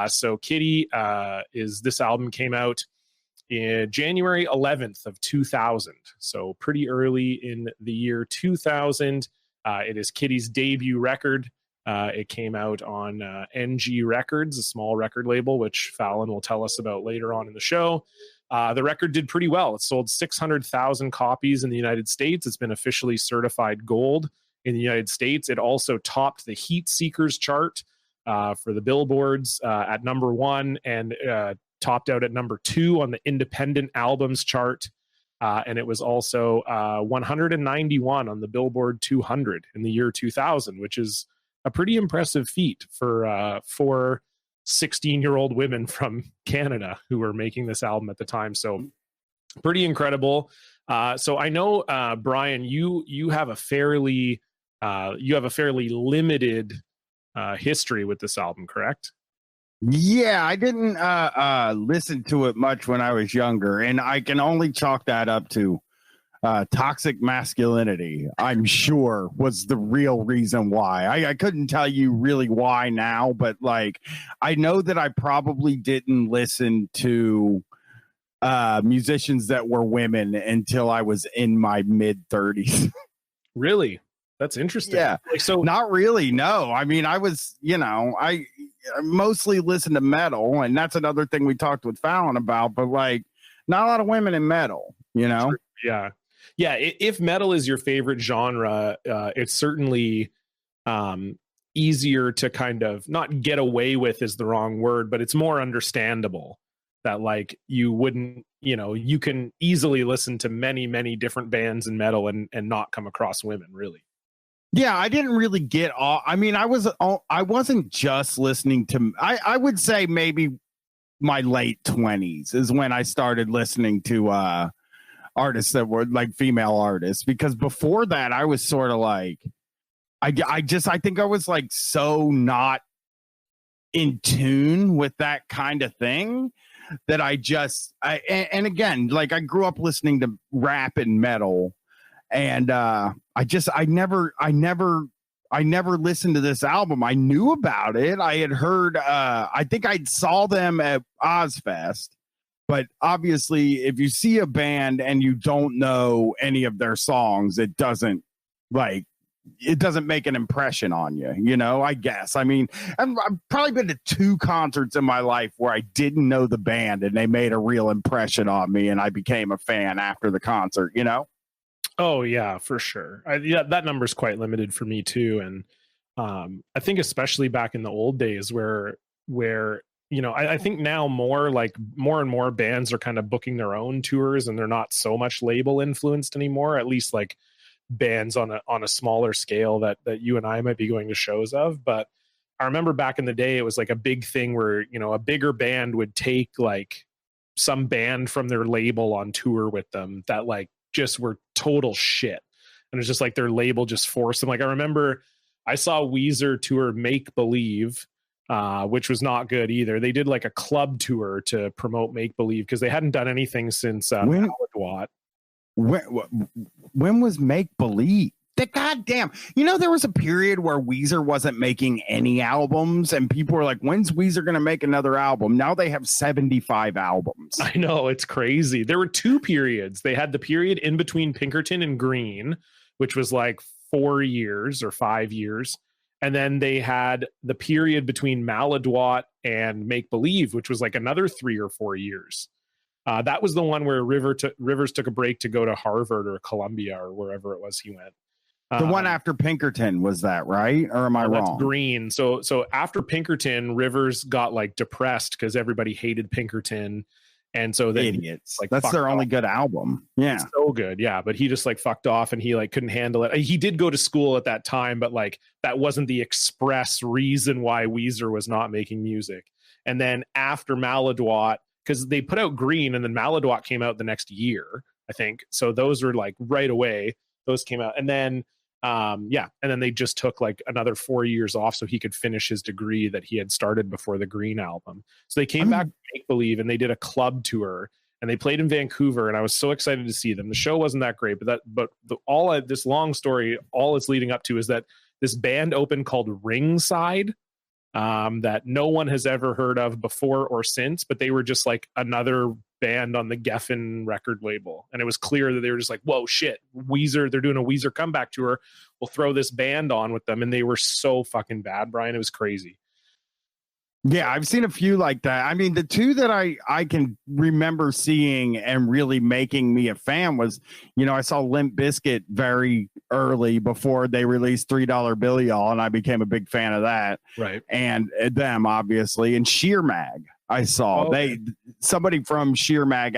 So Kittie this album came out in January 11th of 2000. So pretty early in the year 2000. It is Kittie's debut record. It came out on NG Records, a small record label, which Fallon will tell us about later on in the show. The record did pretty well. It sold 600,000 copies in the United States. It's been officially certified gold in the United States. It also topped the Heat Seekers chart for the Billboards at number 1 and topped out at number 2 on the Independent Albums chart. And it was also 191 on the Billboard 200 in the year 2000, which is a pretty impressive feat for 16-year-old women from Canada who were making this album at the time. So pretty incredible. So I know, Bryan, you have a fairly limited history with this album, correct? Yeah, I didn't listen to it much when I was younger, and I can only chalk that up to toxic masculinity, I'm sure, was the real reason why. I couldn't tell you really why now, but like I know that I probably didn't listen to musicians that were women until I was in my mid-30s. Really? That's interesting. Yeah. Like, so not really, no. I mean, I was, I mostly listened to metal, and that's another thing we talked with Fallon about, but like not a lot of women in metal, Yeah. Yeah, if metal is your favorite genre, it's certainly easier to kind of not get away with is the wrong word, but it's more understandable that like you wouldn't, you can easily listen to many, many different bands in metal and not come across women, really. Yeah, I didn't really get all. I mean, I wasn't just listening to. I would say maybe my late 20s is when I started listening to artists that were like female artists, because before that I was sort of like I think I was like so not in tune with that kind of thing that and again, like I grew up listening to rap and metal, and I never listened to this album. I knew about it. I had heard I think I saw them at Ozfest. But obviously, if you see a band and you don't know any of their songs, it doesn't make an impression on you, I guess. I mean, I've probably been to 2 concerts in my life where I didn't know the band and they made a real impression on me and I became a fan after the concert, Oh, yeah, for sure. That number's quite limited for me, too. And I think especially back in the old days where I think now more and more bands are kind of booking their own tours and they're not so much label influenced anymore, at least like bands on a smaller scale that you and I might be going to shows of. But I remember back in the day, it was like a big thing where, a bigger band would take like some band from their label on tour with them that like just were total shit. And it's just like their label just forced them. Like I remember I saw Weezer tour Make Believe, which was not good either. They did like a club tour to promote Make Believe because they hadn't done anything since Maladwat. When was Make Believe? The goddamn, there was a period where Weezer wasn't making any albums and people were like, when's Weezer going to make another album? Now they have 75 albums. I know, it's crazy. There were 2 periods. They had the period in between Pinkerton and Green, which was like 4 years or 5 years. And then they had the period between Maladwat and Make Believe, which was like another 3 or 4 years. That was the one where Rivers took a break to go to Harvard or Columbia or wherever it was he went. The one after Pinkerton, was that right? Or am I wrong? That's Green. So after Pinkerton, Rivers got like depressed because everybody hated Pinkerton. And so then idiots. Like that's their only good album. Yeah. It's so good. Yeah. But he just like fucked off and he like couldn't handle it. He did go to school at that time, but like that wasn't the express reason why Weezer was not making music. And then after Maladwat, because they put out Green and then Maladwat came out the next year, I think. So those were like right away. Those came out. And then and then they just took like another 4 years off so he could finish his degree that he had started before the Green album. So they came back to Make Believe and they did a club tour and they played in Vancouver, and I was so excited to see them. The show wasn't that great, this long story, all it's leading up to is that this band opened called Ringside, that no one has ever heard of before or since, but they were just like another band on the Geffen record label. And it was clear that they were just like, whoa, shit, Weezer, they're doing a Weezer comeback tour. We'll throw this band on with them. And they were so fucking bad, Bryan. It was crazy. Yeah, I've seen a few like that. I mean, the two that I can remember seeing and really making me a fan was, I saw Limp Bizkit very early before they released $3 Bill Y'all, and I became a big fan of that. Right. And them, obviously. And Sheer Mag, I saw. Somebody from Sheer Mag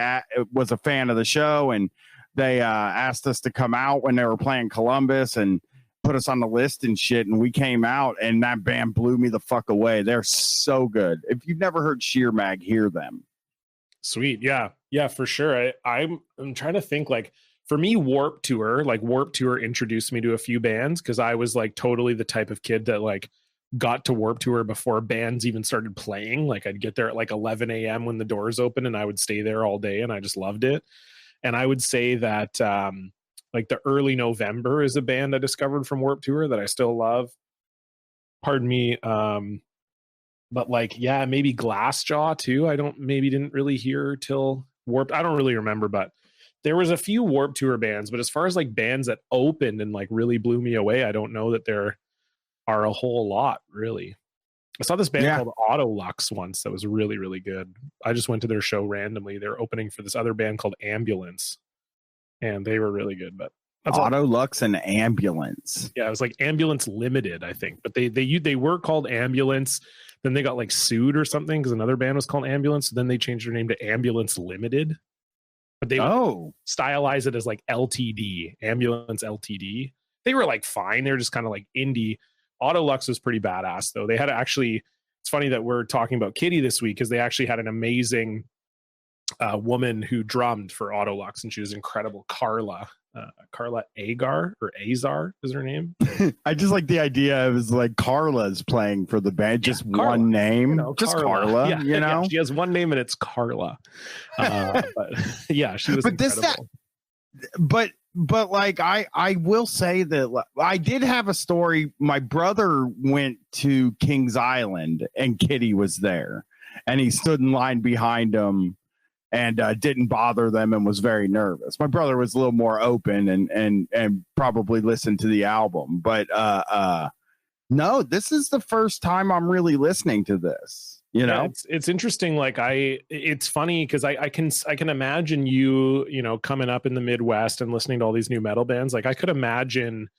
was a fan of the show, and they asked us to come out when they were playing Columbus and put us on the list and shit, and we came out, and that band blew me the fuck away. They're so good. If you've never heard Sheer Mag, hear them. Sweet. Yeah, for sure. I'm trying to think, like, for me, Warped Tour introduced me to a few bands, because I was like totally the type of kid that like got to Warped Tour before bands even started playing. Like, I'd get there at like 11 a.m. when the doors open, and I would stay there all day, and I just loved it. And I would say that like the Early November is a band I discovered from Warped Tour that I still love. Pardon me. But like, yeah, maybe Glassjaw too. Didn't really hear till Warped. I don't really remember, but there was a few Warped Tour bands. But as far as like bands that opened and like really blew me away, I don't know that there are a whole lot, really. I saw this band called Autolux once that was really, really good. I just went to their show randomly. They were opening for this other band called Ambulance, and they were really good. But that's Autolux and Ambulance. Yeah, it was like Ambulance Limited, I think. But they were called Ambulance. Then they got like sued or something because another band was called Ambulance. So then they changed their name to Ambulance Limited. But they stylize it as like LTD, Ambulance LTD. They were like fine. They were just kind of like indie. Autolux was pretty badass though. They had it's funny that we're talking about Kittie this week, because they actually had an amazing woman who drummed for Autolux, and she was incredible. Carla Agar or Azar is her name. I just like the idea of it's like Carla's playing for the band, just one name, just Carla. Yeah, she has one name and it's Carla. But yeah, she was incredible. But like I will say that I did have a story. My brother went to Kings Island and Kittie was there, and he stood in line behind him and didn't bother them and was very nervous. My brother was a little more open and probably listened to the album. But no, this is the first time I'm really listening to this. It's interesting. Like it's funny because I can imagine you coming up in the Midwest and listening to all these new metal bands. Like I could imagine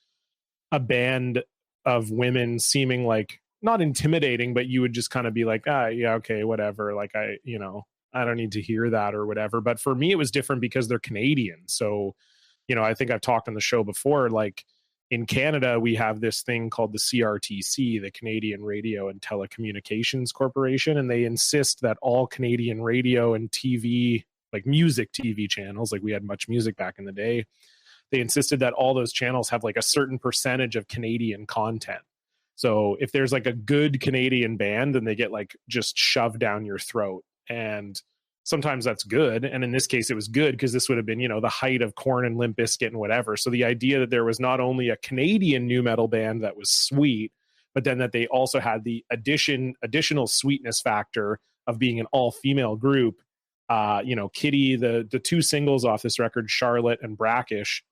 a band of women seeming like not intimidating, but you would just kind of be like, yeah, okay, whatever. Like I don't need to hear that or whatever. But for me, it was different because they're Canadian. So, I think I've talked on the show before, like in Canada, we have this thing called the CRTC, the Canadian Radio and Telecommunications Corporation. And they insist that all Canadian radio and TV, like music TV channels, like we had Much Music back in the day, they insisted that all those channels have like a certain percentage of Canadian content. So if there's like a good Canadian band, then they get like just shoved down your throat. And sometimes that's good. And in this case, it was good because this would have been, the height of Korn and Limp Bizkit and whatever. So the idea that there was not only a Canadian nu metal band that was sweet, but then that they also had the additional sweetness factor of being an all-female group. Kittie, the two singles off this record, Charlotte and Brackish,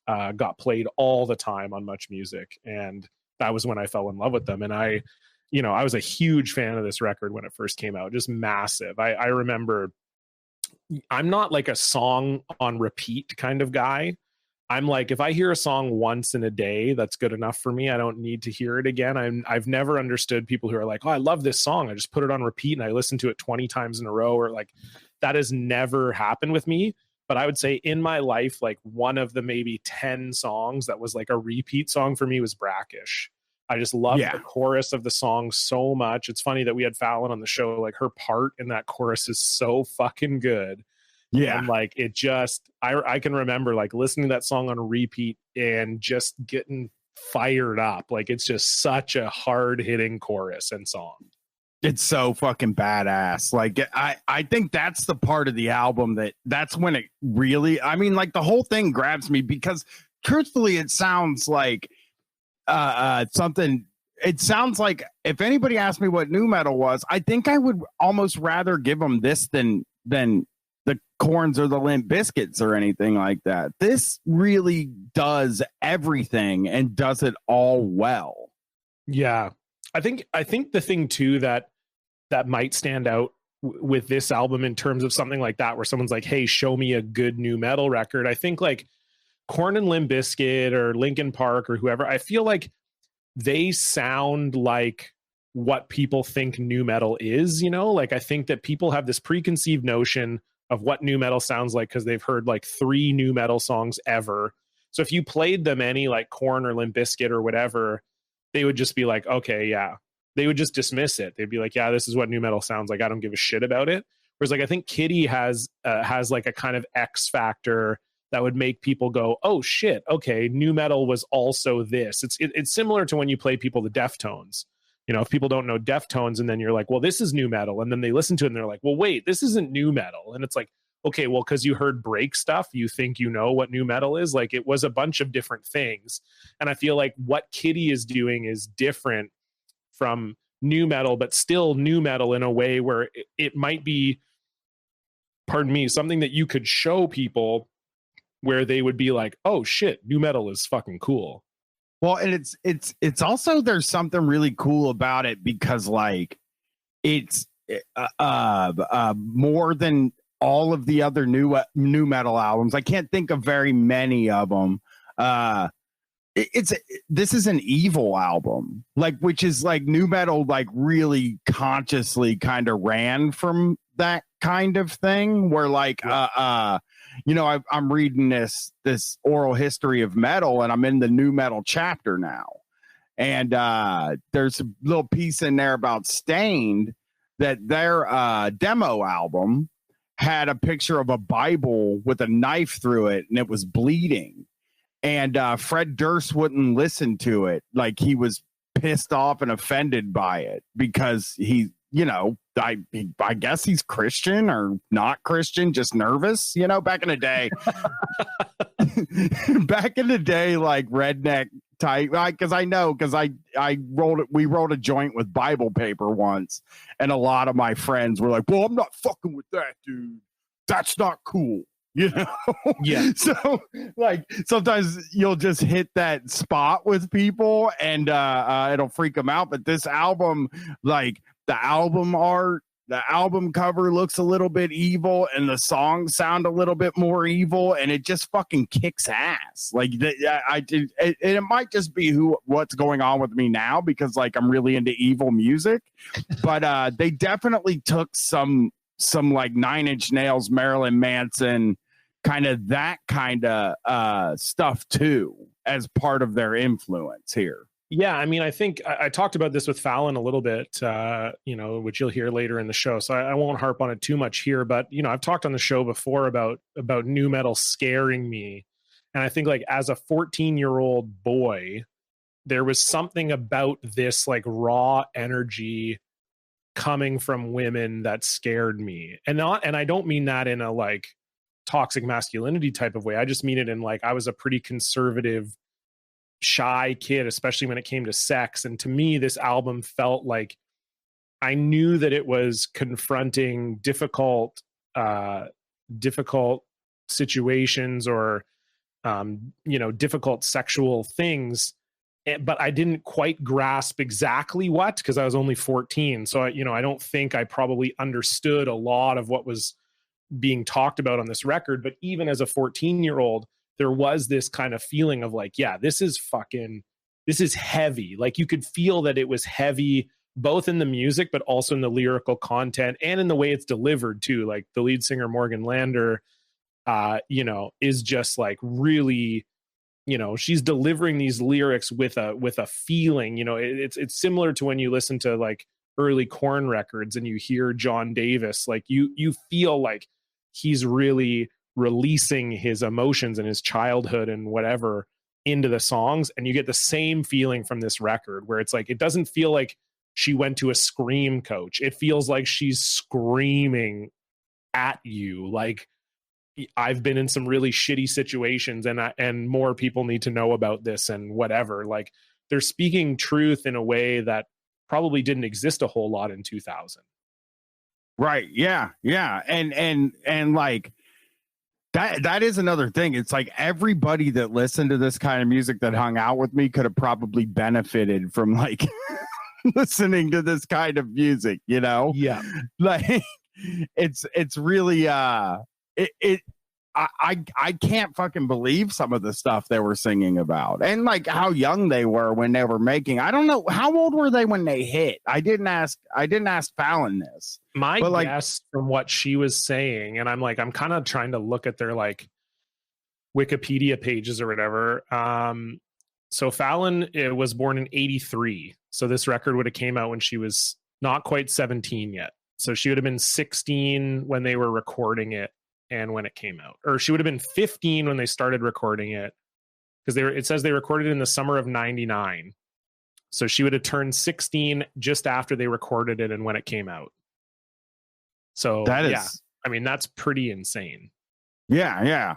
got played all the time on Much Music. And that was when I fell in love with them. And I was a huge fan of this record when it first came out, just massive. I remember I'm not like a song on repeat kind of guy. I'm like, if I hear a song once in a day, that's good enough for me. I don't need to hear it again. I've never understood people who are like, oh, I love this song. I just put it on repeat and I listen to it 20 times in a row, or like that has never happened with me. But I would say in my life, like one of the maybe 10 songs that was like a repeat song for me was Brackish. I just love the chorus of the song so much. It's funny that we had Fallon on the show. Like her part in that chorus is so fucking good. Yeah. And like it just, I can remember like listening to that song on repeat and just getting fired up. Like it's just such a hard hitting chorus and song. It's so fucking badass. Like I think that's the part of the album that's when it really, I mean, like the whole thing grabs me because truthfully, it sounds like something it sounds like if anybody asked me what nu metal was, I think I would almost rather give them this than the Corns or the Limp Biscuits or anything like that. This really does everything and does it all well. Yeah. I think the thing too that might stand out with this album in terms of something like that, where someone's like, hey, show me a good nu metal record. I think like Korn and Limp Bizkit or Linkin Park or whoever, I feel like they sound like what people think nu metal is, you know? Like I think that people have this preconceived notion of what nu metal sounds like because they've heard like 3 nu metal songs ever. So if you played them any like Korn or Limp Bizkit or whatever, they would just be like, okay, yeah. They would just dismiss it. They'd be like, yeah, this is what nu metal sounds like. I don't give a shit about it. Whereas like I think Kittie has like a kind of X factor that would make people go, oh shit, okay, nu metal was also this. It's similar to when you play people the Deftones. You know, if people don't know Deftones and then you're like, well, this is nu metal. And then they listen to it and they're like, well, wait, this isn't nu metal. And it's like, okay, well, because you heard break stuff, you think you know what nu metal is. Like it was a bunch of different things. And I feel like what Kittie is doing is different from nu metal, but still nu metal in a way where it might be, pardon me, something that you could show people where they would be like, oh shit, nu metal is fucking cool. Well, and it's also, there's something really cool about it because like it's more than all of the other nu metal albums. I can't think of very many of them. This is an evil album, like, which is like nu metal, like really consciously kind of ran from that kind of thing where like, you know, I'm reading this oral history of metal and I'm in the nu metal chapter now. And there's a little piece in there about Stained that their demo album had a picture of a Bible with a knife through it and it was bleeding. And Fred Durst wouldn't listen to it. Like he was pissed off and offended by it because he, you know, I guess he's Christian or not Christian, just nervous, you know, back in the day, like redneck type, because we rolled a joint with Bible paper once. And a lot of my friends were like, well, I'm not fucking with that, dude. That's not cool. You know, yeah. So like sometimes you'll just hit that spot with people and it'll freak them out. But this album, like the album art, the album cover looks a little bit evil and the songs sound a little bit more evil and it just fucking kicks ass. Like it might just be what's going on with me now because like I'm really into evil music, but they definitely took some like Nine Inch Nails, Marilyn Manson, kind of that kind of stuff too, as part of their influence here. Yeah, I mean, I think I talked about this with Fallon a little bit, you know, which you'll hear later in the show. So I won't harp on it too much here. But, you know, I've talked on the show before about nu metal scaring me. And I think like as a 14-year-old boy, there was something about this like raw energy coming from women that scared me. And I don't mean that in a like toxic masculinity type of way. I just mean it in like I was a pretty conservative, shy kid, especially when it came to sex. And to me, this album felt like I knew that it was confronting difficult situations or you know, difficult sexual things, but I didn't quite grasp exactly what, because I was only 14. So I don't think I probably understood a lot of what was being talked about on this record. But even as a 14-year-old, there was this kind of feeling of like, yeah, this is heavy. Like you could feel that it was heavy, both in the music, but also in the lyrical content and in the way it's delivered too. Like the lead singer, Morgan Lander, is just like really, she's delivering these lyrics with a feeling. It's similar to when you listen to like early Korn records and you hear John Davis, like you feel like he's really releasing his emotions and his childhood and whatever into the songs. And you get the same feeling from this record where it's like, it doesn't feel like she went to a scream coach. It feels like she's screaming at you. Like, I've been in some really shitty situations and more people need to know about this and whatever. Like they're speaking truth in a way that probably didn't exist a whole lot in 2000. Right. Yeah. Yeah. And like that is another thing. It's like everybody that listened to this kind of music that hung out with me could have probably benefited from like listening to this kind of music, you know? Yeah. Like it's really I can't fucking believe some of the stuff they were singing about, and like how young they were when they were making. I don't know how old were they when they hit. I didn't ask Fallon this. My guess from what she was saying, and I'm kind of trying to look at their like Wikipedia pages or whatever. So Fallon was born in 83. So this record would have came out when she was not quite 17 yet. So she would have been 16 when they were recording it and when it came out. Or she would have been 15 when they started recording it. Because it says they recorded it in the summer of 99. So she would have turned 16 just after they recorded it and when it came out. So I mean, that's pretty insane. Yeah, yeah.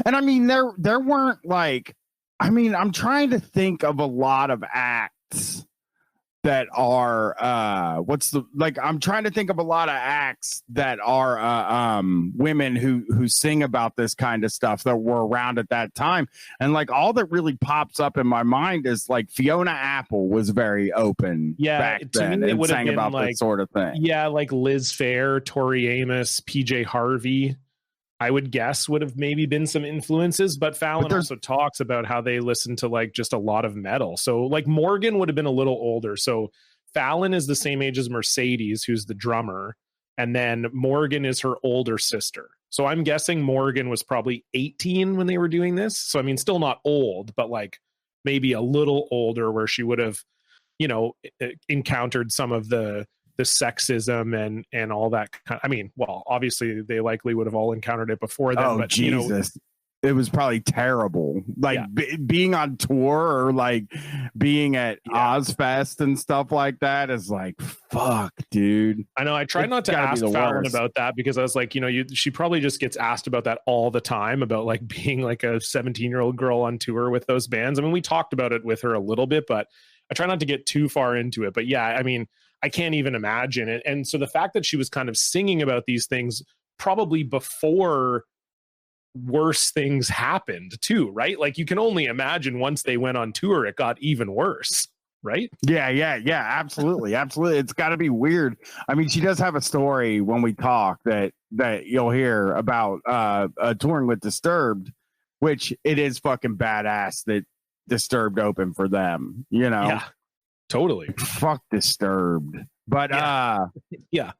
And I mean, there weren't like, I mean, I'm trying to think of a lot of acts that are I'm trying to think of a lot of acts that are women who sing about this kind of stuff that were around at that time. And like all that really pops up in my mind is like Fiona Apple was very open back then and sang about like, this sort of thing. Yeah, like Liz Phair, Tori Amos, PJ Harvey, I would guess would have maybe been some influences, but Fallon also talks about how they listen to like just a lot of metal. So like Morgan would have been a little older. So Fallon is the same age as Mercedes, who's the drummer. And then Morgan is her older sister. So I'm guessing Morgan was probably 18 when they were doing this. So, I mean, still not old, but like maybe a little older where she would have, you know, encountered some of the sexism and all that. I mean, well, obviously they likely would have all encountered it before then. But Jesus, you know, it was probably terrible. Like being on tour or like being at Ozfest and stuff like that is like, fuck, dude. I know. I tried not to ask Fallon about that because I was like, you know, she probably just gets asked about that all the time about like being like a 17-year-old girl on tour with those bands. I mean, we talked about it with her a little bit, but I try not to get too far into it. But yeah, I mean, I can't even imagine it. And so the fact that she was kind of singing about these things probably before worse things happened too, right? Like you can only imagine once they went on tour, it got even worse, right? Yeah, absolutely. Absolutely. It's got to be weird. I mean, she does have a story when we talk that you'll hear about touring with Disturbed, which it is fucking badass that Disturbed open for them, you know? Yeah. Totally. Fuck Disturbed. But yeah.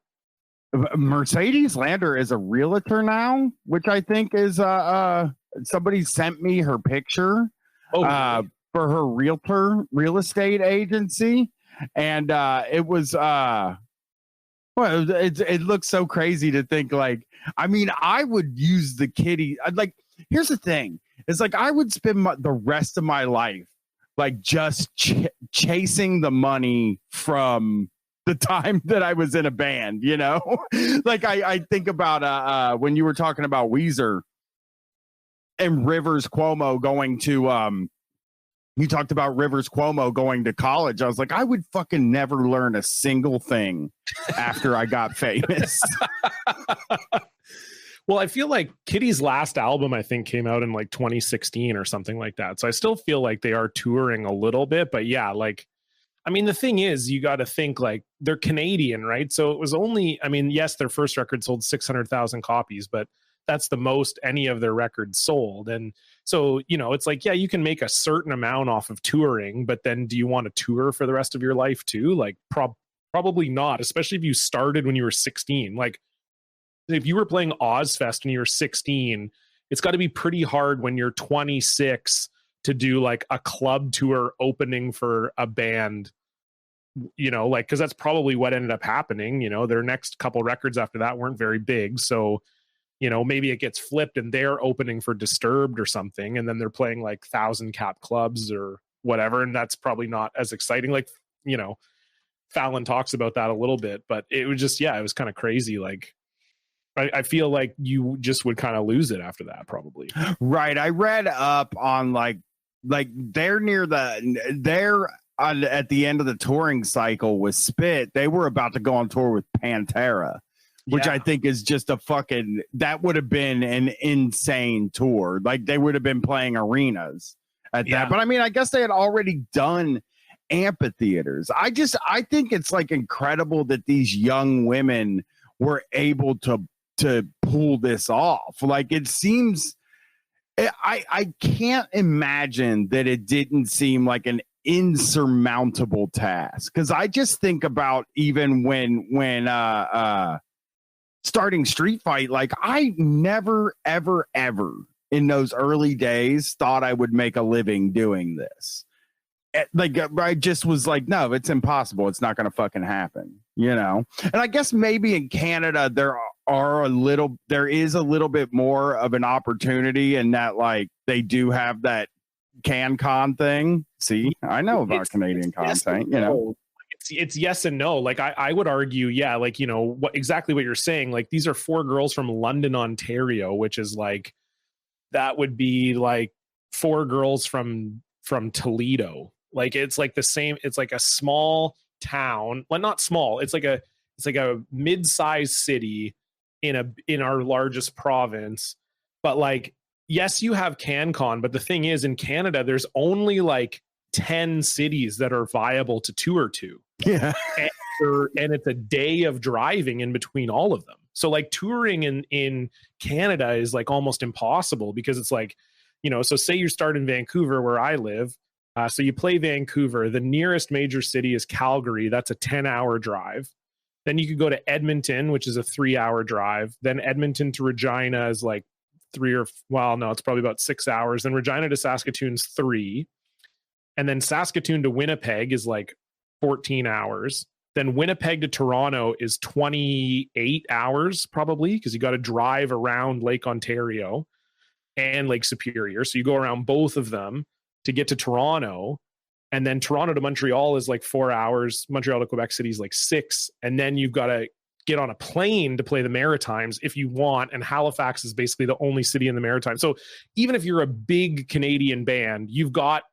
Mercedes Lander is a realtor now, which I think is somebody sent me her picture for her real estate agency. And it was it looks so crazy to think like, I mean, I would use the Kittie. Like, here's the thing. It's like I would spend the rest of my life like just chasing the money from the time that I was in a band, you know? Like I think about when you were talking about Weezer and Rivers Cuomo going to you talked about Rivers Cuomo going to college. I was like, I would fucking never learn a single thing after I got famous. Well, I feel like Kittie's last album, I think, came out in like 2016 or something like that. So I still feel like they are touring a little bit. But yeah, like, I mean, the thing is, you got to think like they're Canadian, right? So it was only, I mean, yes, their first record sold 600,000 copies, but that's the most any of their records sold. And so, you know, it's like, yeah, you can make a certain amount off of touring, but then do you want to tour for the rest of your life too? Like probably not, especially if you started when you were 16. Like, if you were playing Ozfest when you were 16, it's got to be pretty hard when you're 26 to do like a club tour opening for a band, you know, like, because that's probably what ended up happening. You know, their next couple records after that weren't very big. So, you know, maybe it gets flipped and they're opening for Disturbed or something. And then they're playing like 1,000 cap clubs or whatever. And that's probably not as exciting. Like, you know, Fallon talks about that a little bit, but it was just, yeah, it was kind of crazy. Like, I feel like you just would kind of lose it after that, probably. Right. I read up on like like they're at the end of the touring cycle with Spit. They were about to go on tour with Pantera, which I think is just that would have been an insane tour. Like they would have been playing arenas at that. But I mean, I guess they had already done amphitheaters. I think it's like incredible that these young women were able to pull this off. Like it seems, I can't imagine that it didn't seem like an insurmountable task, because I just think about even when starting Street Fight, like I never ever in those early days thought I would make a living doing this. Like I just was like, no, it's impossible, it's not gonna fucking happen, you know. And I guess maybe in Canada there is a little bit more of an opportunity in that, like they do have that CanCon thing. See, I know about Canadian content, you know. It's yes and no. Like I would argue, yeah, like, you know, exactly what you're saying. Like these are 4 girls from London, Ontario, which is like, that would be like 4 girls from Toledo. Like it's like the same. It's like a small town. Well, not small. It's like a mid-sized city in our largest province. But like, yes, you have CanCon, but the thing is, in Canada, there's only like 10 cities that are viable to tour to. Yeah. And it's a day of driving in between all of them. So like touring in Canada is like almost impossible, because it's like, you know, so say you start in Vancouver where I live. So you play Vancouver, the nearest major city is Calgary. That's a 10-hour drive. Then you could go to Edmonton, which is a 3-hour drive. Then Edmonton to Regina is like it's probably about 6 hours. Then Regina to Saskatoon's 3. And then Saskatoon to Winnipeg is like 14 hours. Then Winnipeg to Toronto is 28 hours probably, because you got to drive around Lake Ontario and Lake Superior. So you go around both of them to get to Toronto. And then Toronto to Montreal is like 4 hours. Montreal to Quebec City is like 6. And then you've got to get on a plane to play the Maritimes if you want. And Halifax is basically the only city in the Maritimes. So even if you're a big Canadian band, you've got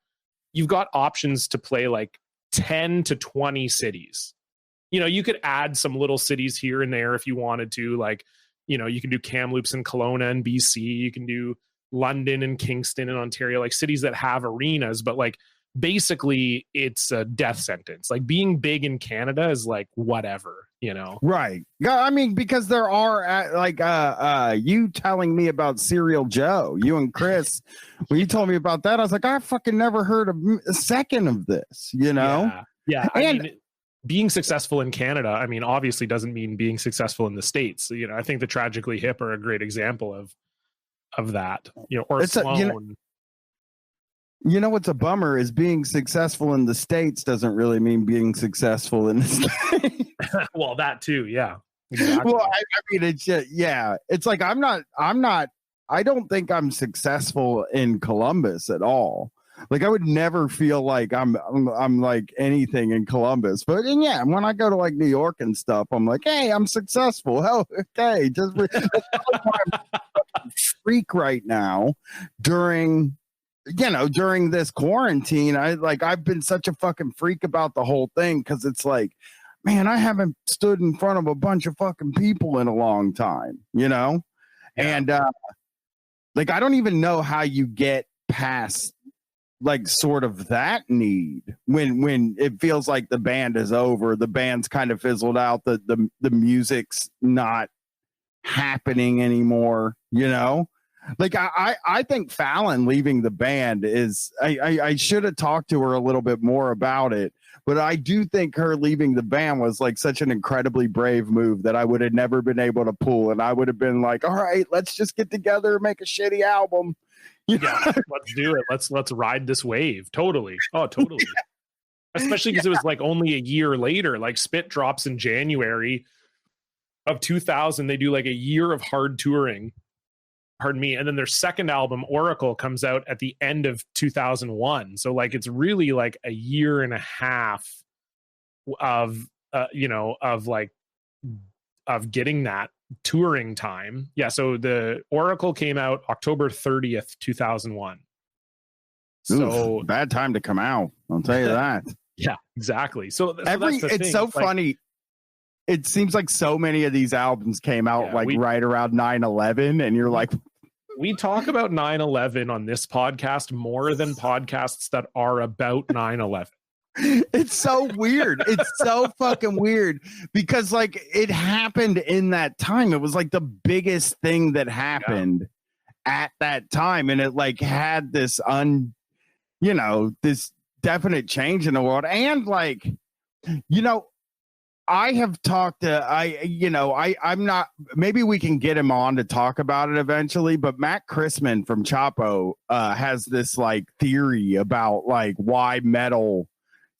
options to play like 10 to 20 cities. You know, you could add some little cities here and there if you wanted to. Like, you know, you can do Kamloops and Kelowna and BC. You can do London and Kingston and Ontario, like cities that have arenas. But like, basically, it's a death sentence. Like being big in Canada is like whatever, you know? Right. Yeah, I mean, because there are like you telling me about Serial Joe, you and Chris, when you told me about that, I was like, I fucking never heard of a second of this, you know? Yeah. I mean, being successful in Canada, I mean, obviously doesn't mean being successful in the States. You know, I think the Tragically Hip are a great example of that, you know, or Sloan. You know what's a bummer is being successful in the States doesn't really mean being successful in the States. Well, that too, yeah. Exactly. Well, I mean, it's just, yeah. It's like I don't think I'm successful in Columbus at all. Like I would never feel like I'm like anything in Columbus. But and yeah, when I go to like New York and stuff, I'm like, hey, I'm successful. Hell, okay, just freak right now during this quarantine. I've been such a fucking freak about the whole thing, because it's like, man, I haven't stood in front of a bunch of fucking people in a long time, you know? Yeah. And like I don't even know how you get past like sort of that need when it feels like the band is over, the band's kind of fizzled out, the music's not happening anymore, you know? Like I think Fallon leaving the band is I should have talked to her a little bit more about it, but I do think her leaving the band was like such an incredibly brave move that I would have never been able to pull, and I would have been like, all right, let's just get together and make a shitty album. Yeah, let's do it. Let's ride this wave. Totally. Oh, totally. Yeah. Especially because it was like only a year later. Like Spit drops in January of 2000. They do like a year of hard touring. Pardon me. And then their second album, Oracle, comes out at the end of 2001. So like it's really like a year and a half of getting that touring time. Yeah. So the Oracle came out October 30th, 2001. So bad time to come out. I'll tell you that. Yeah, exactly. So it's so funny. It seems like so many of these albums came out right around 9/11, and you're like, we talk about 9/11 on this podcast more than podcasts that are about 9/11. It's so weird. It's so fucking weird because like it happened in that time. It was like the biggest thing that happened at that time, and it like had this this definite change in the world. And like, I have talked to I'm not, maybe we can get him on to talk about it eventually, but Matt Chrisman from Chapo has this like theory about like why metal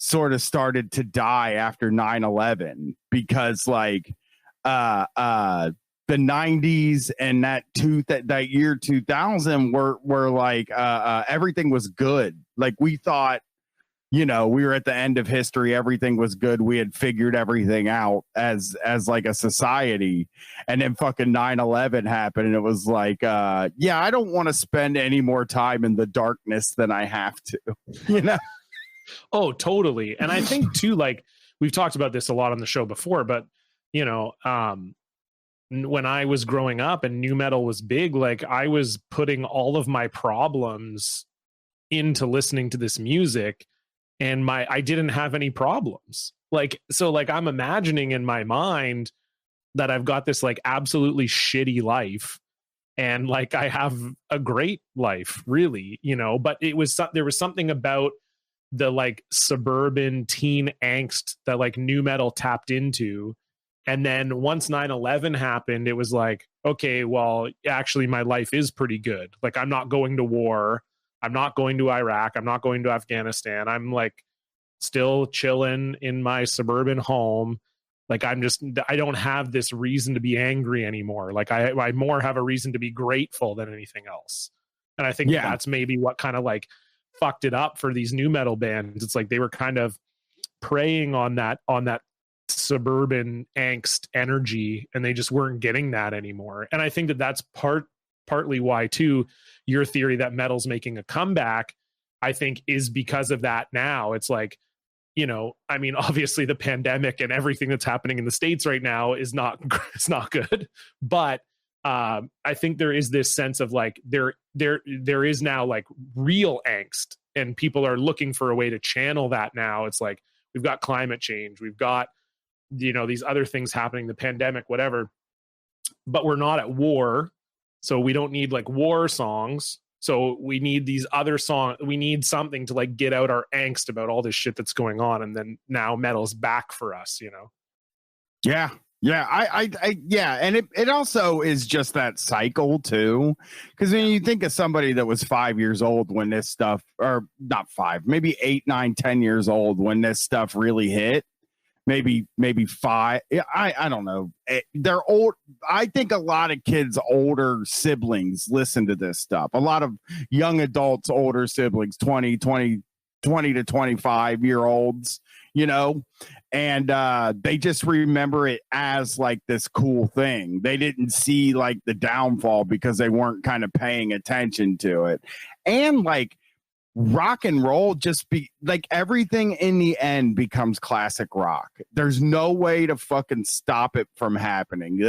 sort of started to die after 9/11, because like the 90s and that year 2000 were like everything was good. Like we thought, we were at the end of history, everything was good, we had figured everything out as like a society, and then fucking 9/11 happened, and it was like I don't want to spend any more time in the darkness than I have to. Oh, totally. And I think too, like we've talked about this a lot on the show before, but when I was growing up and nu metal was big, like I was putting all of my problems into listening to this music, and I didn't have any problems. Like, so like I'm imagining in my mind that I've got this like absolutely shitty life, and like I have a great life, really, but there was something about the like suburban teen angst that like nu metal tapped into. And then once 9/11 happened, it was like, okay, well, actually my life is pretty good. Like I'm not going to war. I'm not going to Iraq. I'm not going to Afghanistan. I'm like still chilling in my suburban home. Like I don't have this reason to be angry anymore. Like I more have a reason to be grateful than anything else. And I think that's maybe what kind of like fucked it up for these nu metal bands. It's like they were kind of preying on that suburban angst energy, and they just weren't getting that anymore. And I think that's partly why too your theory that metal's making a comeback, I think, is because of that. Now it's like, I mean, obviously the pandemic and everything that's happening in the States right now is not good, but I think there is this sense of like there is now like real angst, and people are looking for a way to channel that now. It's like we've got climate change, we've got these other things happening, the pandemic, whatever, but we're not at war, so we don't need like war songs. So we need these other songs. We need something to like get out our angst about all this shit that's going on, and then now metal's back for us. Yeah. And it also is just that cycle too, because when you think of somebody that was 5 years old when this stuff, or not 5, maybe 8, 9, 10 years old when this stuff really hit, maybe 5. I don't know. They're old. I think a lot of kids' older siblings listen to this stuff. A lot of young adults, older siblings, 20 to 25-year-olds, and they just remember it as like this cool thing. They didn't see like the downfall because they weren't kind of paying attention to it. And like rock and roll just be like everything in the end becomes classic rock. There's no way to fucking stop it from happening.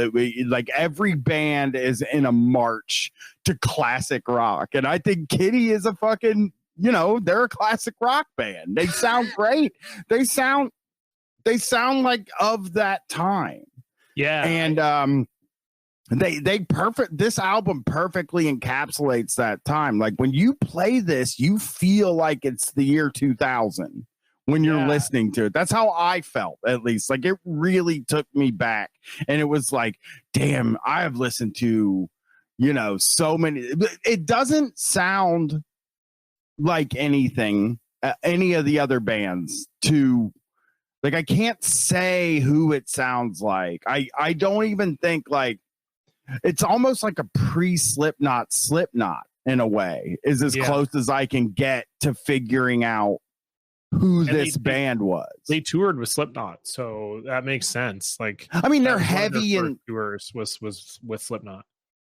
Like every band is in a march to classic rock. And I think Kittie is a fucking, they're a classic rock band. They sound great. They sound like of that time. Yeah. And this album perfectly encapsulates that time. Like when you play this, you feel like it's the year 2000 when you're listening to it. That's how I felt, at least. Like it really took me back. And it was like, damn, I have listened to, so many. It doesn't sound like anything, any of the other bands like, I can't say who it sounds like. I don't even think like, it's almost like a pre-Slipknot in a way, is as close as I can get to figuring out who this band was. They toured with Slipknot, so that makes sense. Like, I mean, they're heavy in tours was with Slipknot.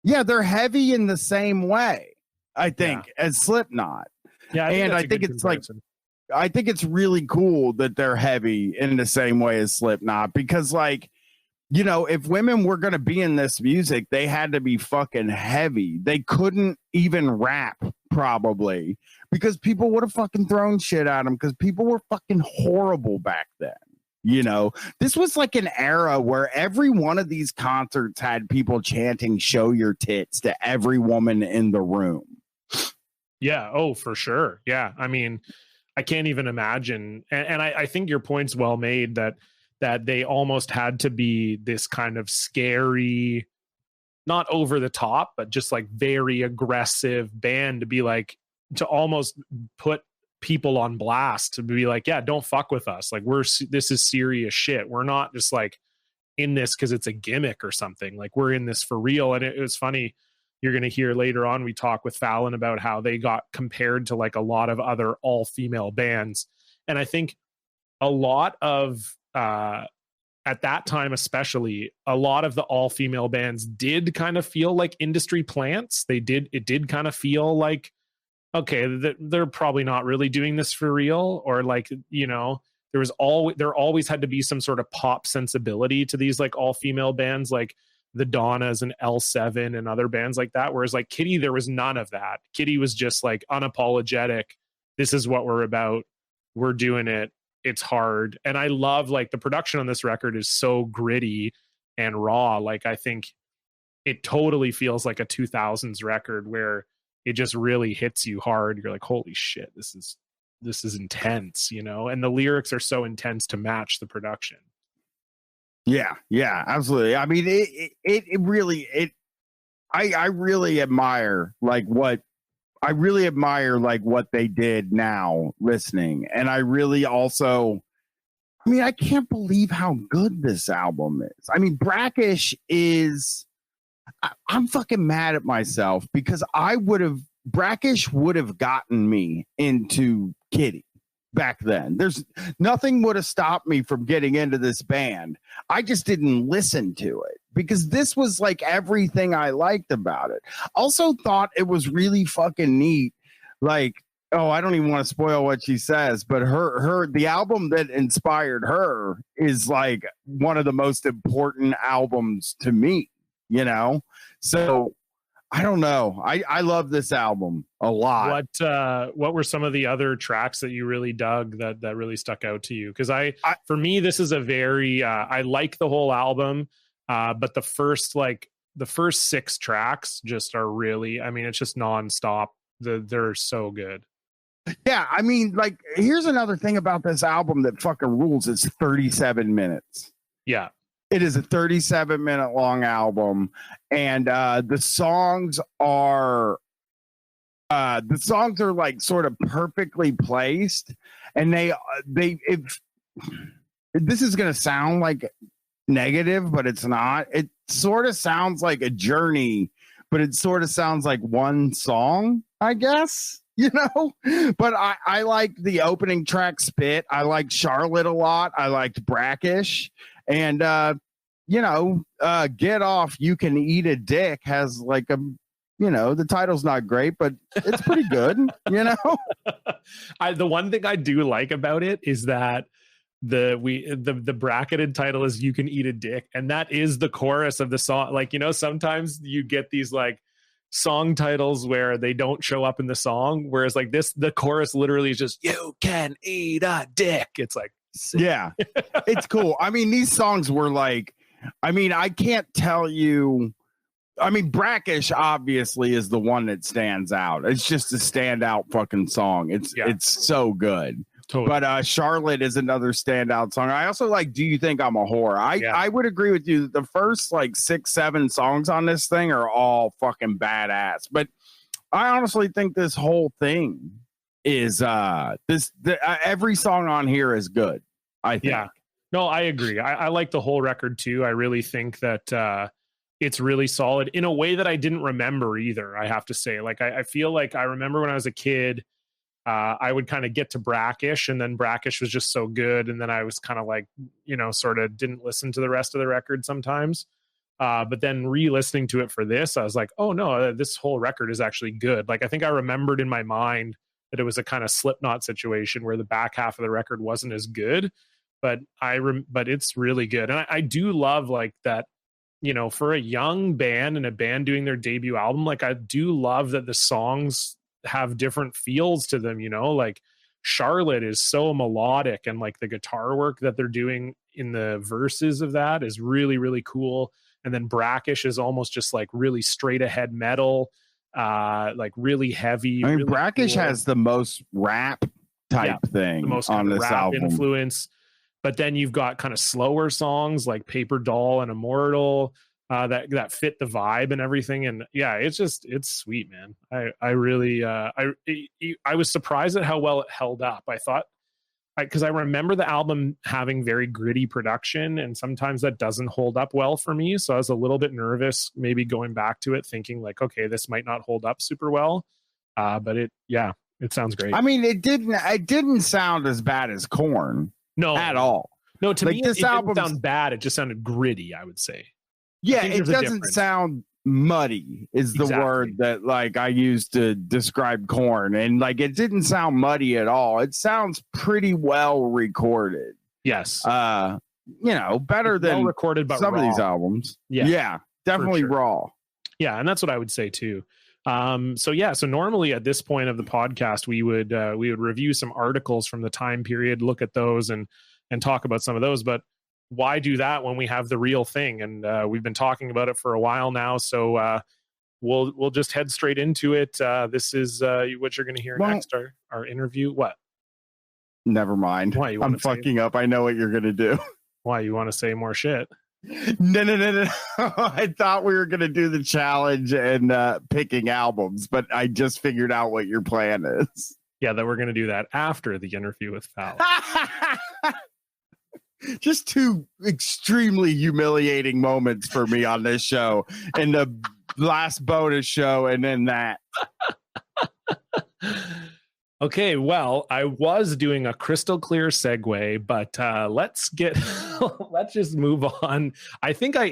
Yeah, they're heavy in the same way, I think, as Slipknot. Yeah, and I think it's comparison. I think it's really cool that they're heavy in the same way as Slipknot, because like, you know, if women were going to be in this music, they had to be fucking heavy. They couldn't even rap probably, because people would have fucking thrown shit at them, because people were fucking horrible back then. You know, this was like an era where every one of these concerts had people chanting "show your tits" to every woman in the room. Yeah. Oh, for sure. Yeah. I mean, I can't even imagine. And I think your point's well made that they almost had to be this kind of scary, not over the top, but just like very aggressive band to be like, to almost put people on blast, to be like, yeah, don't fuck with us. Like this is serious shit. We're not just like in this because it's a gimmick or something. Like we're in this for real. And it was funny. You're going to hear later on, we talk with Fallon about how they got compared to like a lot of other all female bands. And I think a lot of, at that time, especially, a lot of the all female bands did kind of feel like industry plants. It did kind of feel like, okay, they're probably not really doing this for real, or like, you know, there always had to be some sort of pop sensibility to these like all female bands, like the Donnas and L7 and other bands like that. Whereas like Kittie, there was none of that. Kittie was just like unapologetic. This is what we're about. We're doing it. It's hard. And I love like the production on this record is so gritty and raw. Like I think it totally feels like a 2000s record where it just really hits you hard. You're like, holy shit, this is intense, you know? And the lyrics are so intense to match the production. Yeah, absolutely. I mean, it really, I really admire what they did now listening. And I really also, I mean, I can't believe how good this album is. I mean, Brackish is, I'm fucking mad at myself, because Brackish would have gotten me into Kittie back then. There's nothing would have stopped me from getting into this band. I just didn't listen to it, because this was like everything I liked about it. Also thought it was really fucking neat. Like, oh, I don't even want to spoil what she says, but the album that inspired her is like one of the most important albums to me, you know? So I don't know. I love this album a lot. What were some of the other tracks that you really dug that really stuck out to you? Because for me, this is a very I like the whole album, but the first 6 tracks just are really, I mean, it's just nonstop. They're so good. Yeah, I mean, like, here's another thing about this album that fucking rules. It's 37 minutes. Yeah. It is a 37-minute long album, and the songs are like sort of perfectly placed, and if this is going to sound like negative, but it's not. It sort of sounds like a journey, but it sort of sounds like one song, I guess. You know, but I like the opening track, Spit. I like Charlotte a lot. I liked Brackish. And, Get Off, You Can Eat a Dick has like the title's not great, but it's pretty good, you know? The one thing I do like about it is that the bracketed title is You Can Eat a Dick. And that is the chorus of the song. Like, you know, sometimes you get these like song titles where they don't show up in the song, whereas like the chorus literally is just You Can Eat a Dick. It's like, sick. Yeah, it's cool. I mean, these songs were like, I mean, I can't tell you. I mean, Brackish obviously is the one that stands out. It's just a standout fucking song. It's so good. Totally. But Charlotte is another standout song. I also like Do You Think I'm a Whore? I would agree with you that the first like 6-7 songs on this thing are all fucking badass. But I honestly think this whole thing is every song on here is good, I think. Yeah. No, I agree. I like the whole record too. I really think that it's really solid in a way that I didn't remember either, I have to say. Like I feel like I remember when I was a kid, I would kind of get to Brackish, and then Brackish was just so good. And then I was kind of like, you know, sort of didn't listen to the rest of the record sometimes. But then re-listening to it for this, I was like, oh no, this whole record is actually good. Like, I think I remembered in my mind that it was a kind of Slipknot situation where the back half of the record wasn't as good, but but it's really good. And I do love like that, you know, for a young band and a band doing their debut album, like I do love that the songs have different feels to them, you know, like Charlotte is so melodic, and like the guitar work that they're doing in the verses of that is really, really cool. And then Brackish is almost just like really straight ahead metal, like really heavy. I mean, really Brackish cool. has the most rap type thing, the most on this rap album. influence. But then you've got kind of slower songs like Paper Doll and Immortal that fit the vibe and everything. And yeah, it's sweet, man. I really I was surprised at how well it held up. I thought, because I remember the album having very gritty production, and sometimes that doesn't hold up well for me. So I was a little bit nervous, maybe going back to it, thinking like, okay, this might not hold up super well. But it sounds great. I mean, it didn't sound as bad as Korn. No, at all. No, to like, me, this it album didn't sound bad. It just sounded gritty, I would say. Yeah, it doesn't sound muddy is the word that like I used to describe Korn. And like, it didn't sound muddy at all. It sounds pretty well recorded. Yes. You know, better than recorded, but some raw. of these albums. Yeah, definitely sure. raw. Yeah, and that's what I would say too. So normally at this point of the podcast, we would review some articles from the time period, look at those and talk about some of those. But why do that when we have the real thing? And we've been talking about it for a while now. So we'll just head straight into it. This is what you're going to hear next. Our interview. What? Never mind. Why, I'm fucking up. I know what you're going to do. Why, you want to say more shit? No. I thought we were going to do the challenge and picking albums, but I just figured out what your plan is. Yeah, that we're going to do that after the interview with Fallon. Just two extremely humiliating moments for me on this show, and the last bonus show, and then that. Okay, well, I was doing a crystal clear segue, but let's just move on. I think I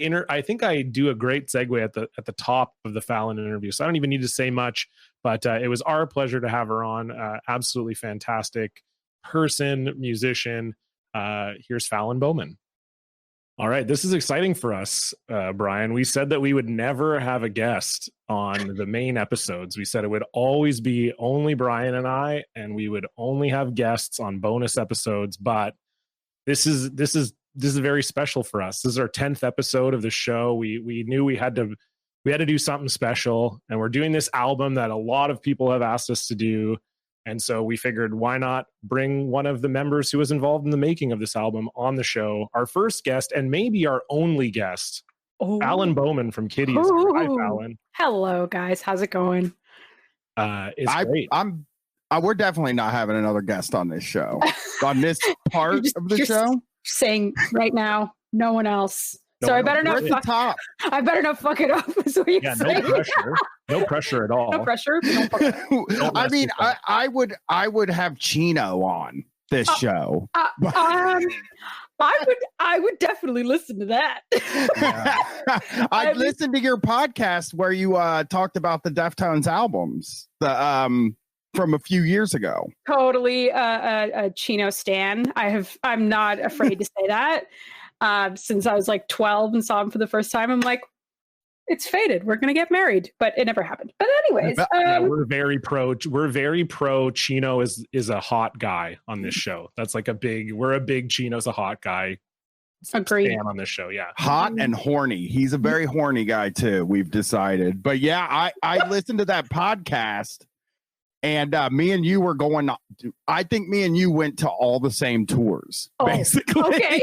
do a great segue at the top of the Fallon interview, so I don't even need to say much. But it was our pleasure to have her on. Absolutely fantastic person, musician. Here's Fallon Bowman. All right, this is exciting for us, Bryan. We said that we would never have a guest on the main episodes. We said it would always be only Bryan and I, and we would only have guests on bonus episodes. But this is very special for us. This is our 10th episode of the show. We knew we had to do something special, and we're doing this album that a lot of people have asked us to do. And so we figured, why not bring one of the members who was involved in the making of this album on the show, our first guest and maybe our only guest, Fallon Bowman from Kittie. Hi, Fallon. Hello, guys. How's it going? It's great. We're definitely not having another guest on this show. On this part of the show? Saying right now, no one else. So I better not fuck it up. Is what you're saying. No pressure. No pressure at all. No pressure. I mean, I would have Chino on this show. I would definitely listen to that. I'd listen to your podcast where you talked about the Deftones albums, from a few years ago. Totally a Chino stan. I'm not afraid to say that. Since I was like 12 and saw him for the first time, I'm like, it's fated. We're going to get married, but it never happened. But anyways, we're very pro Chino is a hot guy on this show. That's like we're a big Chino's a hot guy. Agreed. Fan on this show. Yeah. Hot and horny. He's a very horny guy too. We've decided, but yeah, I listened to that podcast. And me and you were going. I think me and you went to all the same tours, basically. Okay.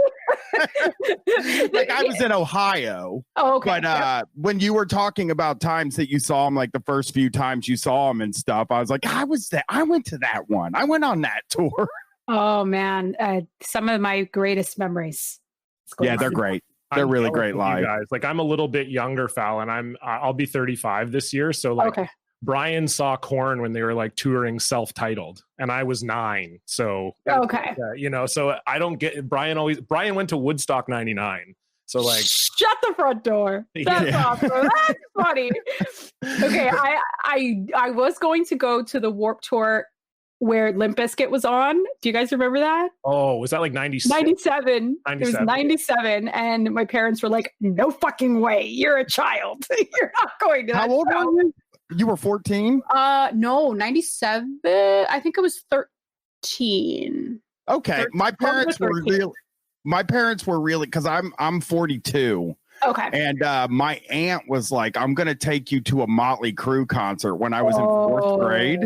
Like I was in Ohio. Oh, okay. But when you were talking about times that you saw him, like the first few times you saw him and stuff, I was like, I was there. I went to that one. I went on that tour. Oh man, some of my greatest memories. Yeah, they're great. They're really great live. Guys, like I'm a little bit younger, Fallon. I'll be 35 this year, so like. Okay. Bryan saw Korn when they were like touring self-titled, and I was 9. So okay, so I don't get Bryan went to Woodstock 99. So like, shut the front door. That's awesome. That's funny. Okay, I was going to go to the Warped Tour where Limp Bizkit was on. Do you guys remember that? Oh, was that like 96? 97. It was 97. And my parents were like, no fucking way. You're a child. You're not going to that. How old were you? You were 14? No, 97. I think it was 13. Okay. 13, My parents were really, because I'm 42. Okay. And my aunt was like, I'm going to take you to a Motley Crue concert when I was in 4th grade.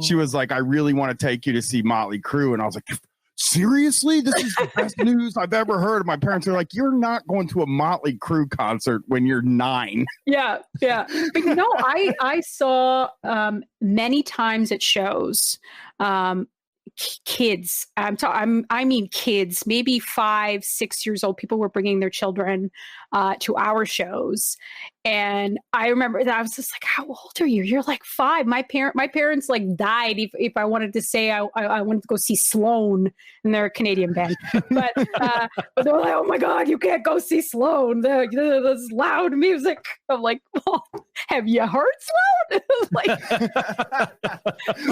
She was like, I really want to take you to see Motley Crue. And I was like, seriously? This is the best news I've ever heard. My parents are like, you're not going to a Motley Crue concert when you're 9. Yeah. But no, I saw many times at shows, kids. I mean kids, maybe 5, 6 years old. People were bringing their children to our shows, and I remember that I was just like, "How old are you?" You're like 5. My parents like died if I wanted to say I wanted to go see Sloan, and they're a Canadian band, but they were like, "Oh my God, you can't go see Sloan. There's loud music." I'm like, well, "Have you heard Sloan?"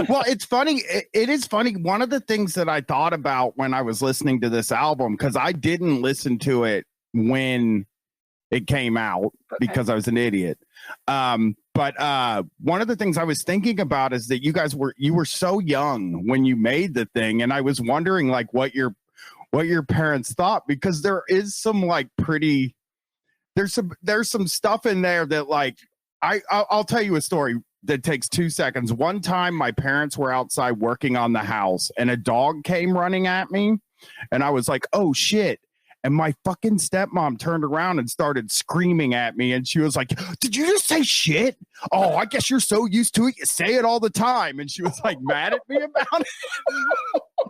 Well, it's funny. It is funny. One of the things that I thought about when I was listening to this album, because I didn't listen to it when it came out because I was an idiot. But one of the things I was thinking about is that you were so young when you made the thing, and I was wondering like what your parents thought, because there is some like pretty there's some stuff in there that like I'll tell you a story that takes 2 seconds. One time my parents were outside working on the house and a dog came running at me, and I was like, oh shit. And my fucking stepmom turned around and started screaming at me. And she was like, did you just say shit? Oh, I guess you're so used to it. You say it all the time. And she was like mad at me about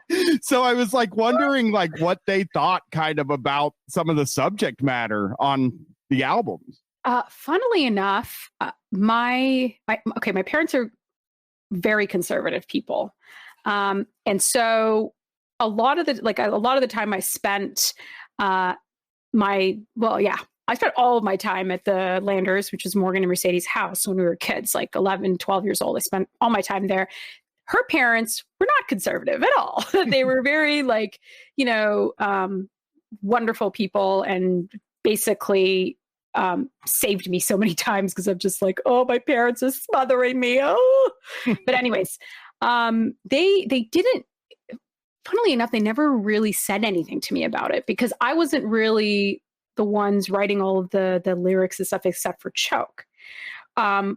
it. So I was like wondering like what they thought kind of about some of the subject matter on the albums. Funnily enough, my parents are very conservative people. And so a lot of the time I spent, I spent all of my time at the Landers, which is Morgan and Mercedes' house when we were kids, like 11, 12 years old. I spent all my time there. Her parents were not conservative at all. They were very wonderful people, and basically saved me so many times because I'm just like, oh, my parents are smothering me. Oh, but anyways, they didn't. Funnily enough, they never really said anything to me about it because I wasn't really the ones writing all of the lyrics and stuff except for Choke,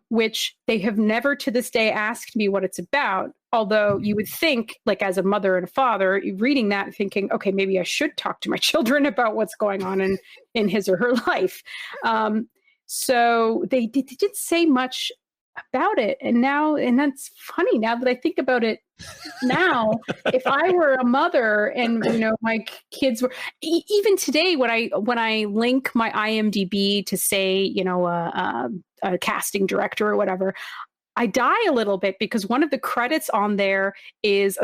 which they have never to this day asked me what it's about. Although you would think, like as a mother and a father, reading that and thinking, okay, maybe I should talk to my children about what's going on in his or her life. So they didn't say much about it. And that's funny now that I think about it now. If I were a mother and my kids were even today when I link my IMDb to say a casting director or whatever, I die a little bit because one of the credits on there is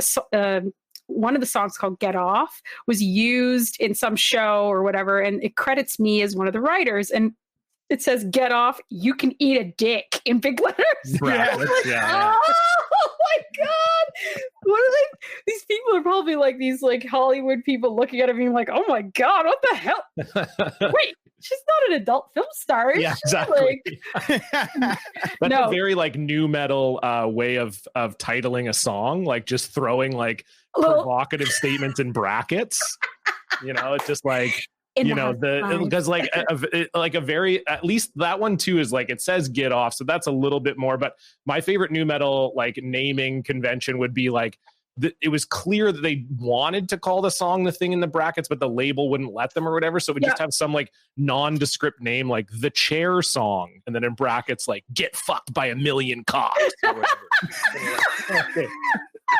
one of the songs called Get Off was used in some show or whatever, and it credits me as one of the writers, and it says, "Get off, you can eat a dick" in big letters. Right. Yeah. Oh my God. What are they? These people are probably like these like Hollywood people looking at it being like, oh my God, what the hell? Wait, she's not an adult film star. Yeah, exactly. That's a very like new metal way of titling a song, like just throwing like provocative statements in brackets. It's just like, because like a very, at least that one too is like, it says Get Off. So that's a little bit more, but my favorite new metal like naming convention would be like, it was clear that they wanted to call the song The Thing in the brackets, but the label wouldn't let them or whatever. So it would just have some like nondescript name, like The Chair Song. And then in brackets, like Get Fucked by a Million Cops or whatever. Okay.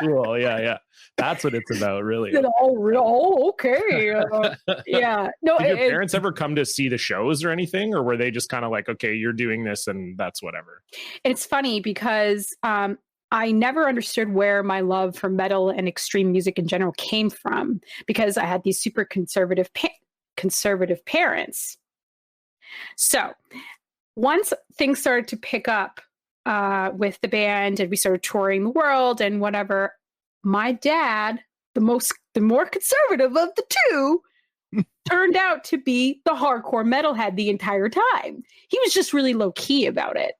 Cool. Yeah. That's what it's about, really. Oh, okay. Yeah. No. Did your parents ever come to see the shows or anything, or were they just kind of like, okay, you're doing this and that's whatever? It's funny because I never understood where my love for metal and extreme music in general came from, because I had these super conservative parents. So once things started to pick up with the band and we started touring the world and whatever, my dad, the more conservative of the two, turned out to be the hardcore metalhead the entire time. He was just really low key about it.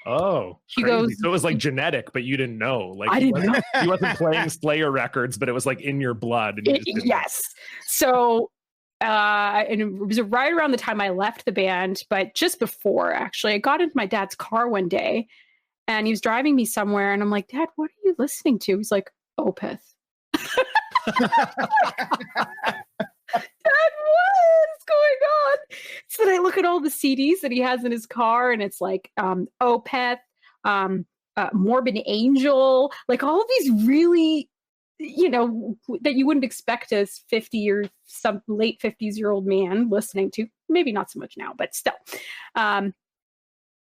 Oh, he crazy. goes, so it was like genetic, but you didn't know. Like I didn't know. He wasn't playing Slayer records, but it was like in your blood. And you just didn't Yes. So, and it was right around the time I left the band, but just before, actually, I got into my dad's car one day and he was driving me somewhere. And I'm like, Dad, what are you listening to? He's like, Opeth. Dad, what is going on? So then I look at all the CDs that he has in his car, and it's like Opeth, Morbid Angel, like all of these really, that you wouldn't expect a 50 or some late 50s-year-old man listening to. Maybe not so much now, but still.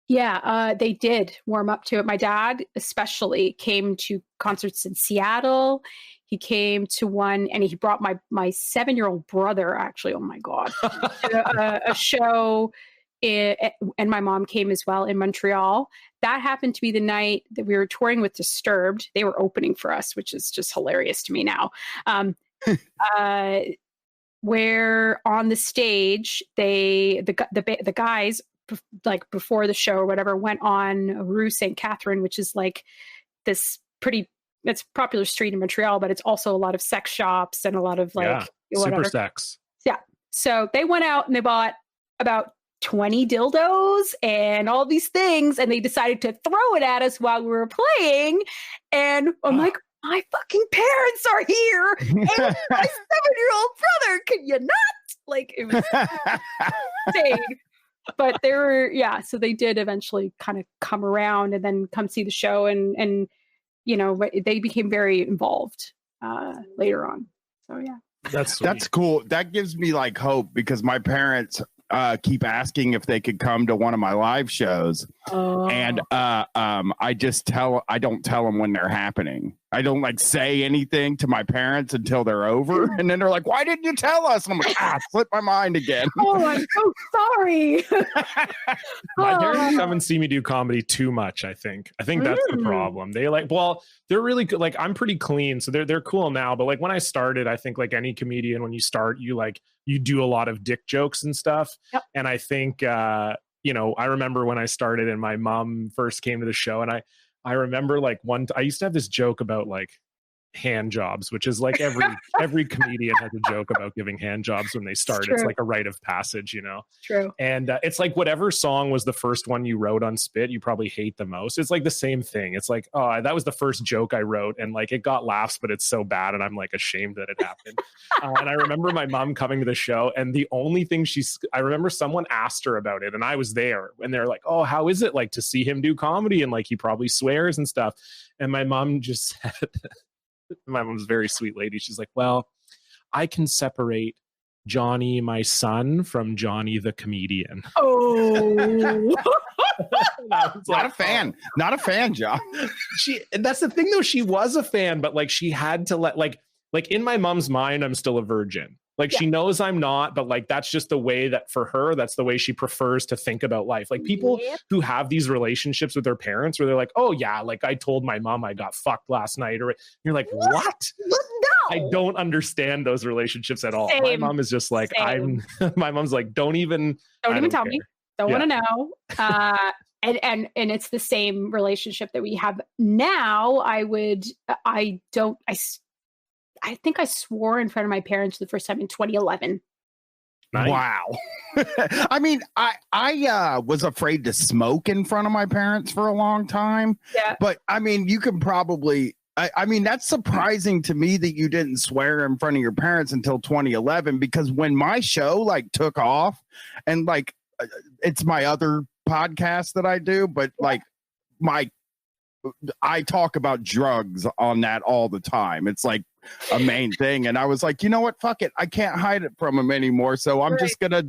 They did warm up to it. My dad especially came to concerts in Seattle. He came to one, and he brought my 7-year-old brother, actually, oh my God, to a show, and my mom came as well in Montreal. That happened to be the night that we were touring with Disturbed. They were opening for us, which is just hilarious to me now. Where on the stage, the guys, like before the show or whatever, went on Rue St. Catherine, which is like this it's a popular street in Montreal, but it's also a lot of sex shops and a lot of like super sex. Yeah. So they went out and they bought about 20 dildos and all these things, and they decided to throw it at us while we were playing. And I'm like, my fucking parents are here, and my 7-year-old brother. Can you not? Like, it was insane. But they were, so they did eventually kind of come around and then come see the show, and they became very involved later on. So yeah, that's cool. That gives me like hope, because my parents keep asking if they could come to one of my live shows, and I don't tell them when they're happening. I don't like say anything to my parents until they're over, and then they're like, "Why didn't you tell us?" And I'm like, slipped my mind again. Oh, I'm so sorry. My parents haven't seen me do comedy too much. I think that's the problem. They they're really good. Like, I'm pretty clean, so they're cool now. But like when I started, I think like any comedian, when you start, you do a lot of dick jokes and stuff. Yep. And I think I remember when I started and my mom first came to the show, and I remember like I used to have this joke about like hand jobs, which is like every comedian has a joke about giving hand jobs when they start. It's like a rite of passage, True. And it's like whatever song was the first one you wrote on Spit, you probably hate the most. It's like the same thing. It's like, oh, that was the first joke I wrote, and like it got laughs, but it's so bad, and I'm like ashamed that it happened. And I remember my mom coming to the show, and the only thing I remember someone asked her about it, and I was there, and they're like, oh, how is it like to see him do comedy, and like he probably swears and stuff. And my mom just said, my mom's a very sweet lady. She's like, well, I can separate Johnny, my son, from Johnny the comedian. Oh, not a fan. Not a fan, John. And that's the thing though. She was a fan, but like she had to let like in my mom's mind, I'm still a virgin. Like she knows I'm not, but like that's just the way that for her, that's the way she prefers to think about life. Like people who have these relationships with their parents where they're like, oh yeah, like I told my mom I got fucked last night, or you're like, what? No. I don't understand those relationships at all. Same. My mom is just like, my mom's like, don't even tell me. Don't want to know. And it's the same relationship that we have now. I think I swore in front of my parents the first time in 2011. Nice. Wow. I mean, I was afraid to smoke in front of my parents for a long time. Yeah. But I mean, you can probably, I mean, that's surprising to me that you didn't swear in front of your parents until 2011, because when my show like took off, and like, it's my other podcast that I do, but like I talk about drugs on that all the time. It's like a main thing. And I was like, you know what? Fuck it. I can't hide it from them anymore. So I'm just going to,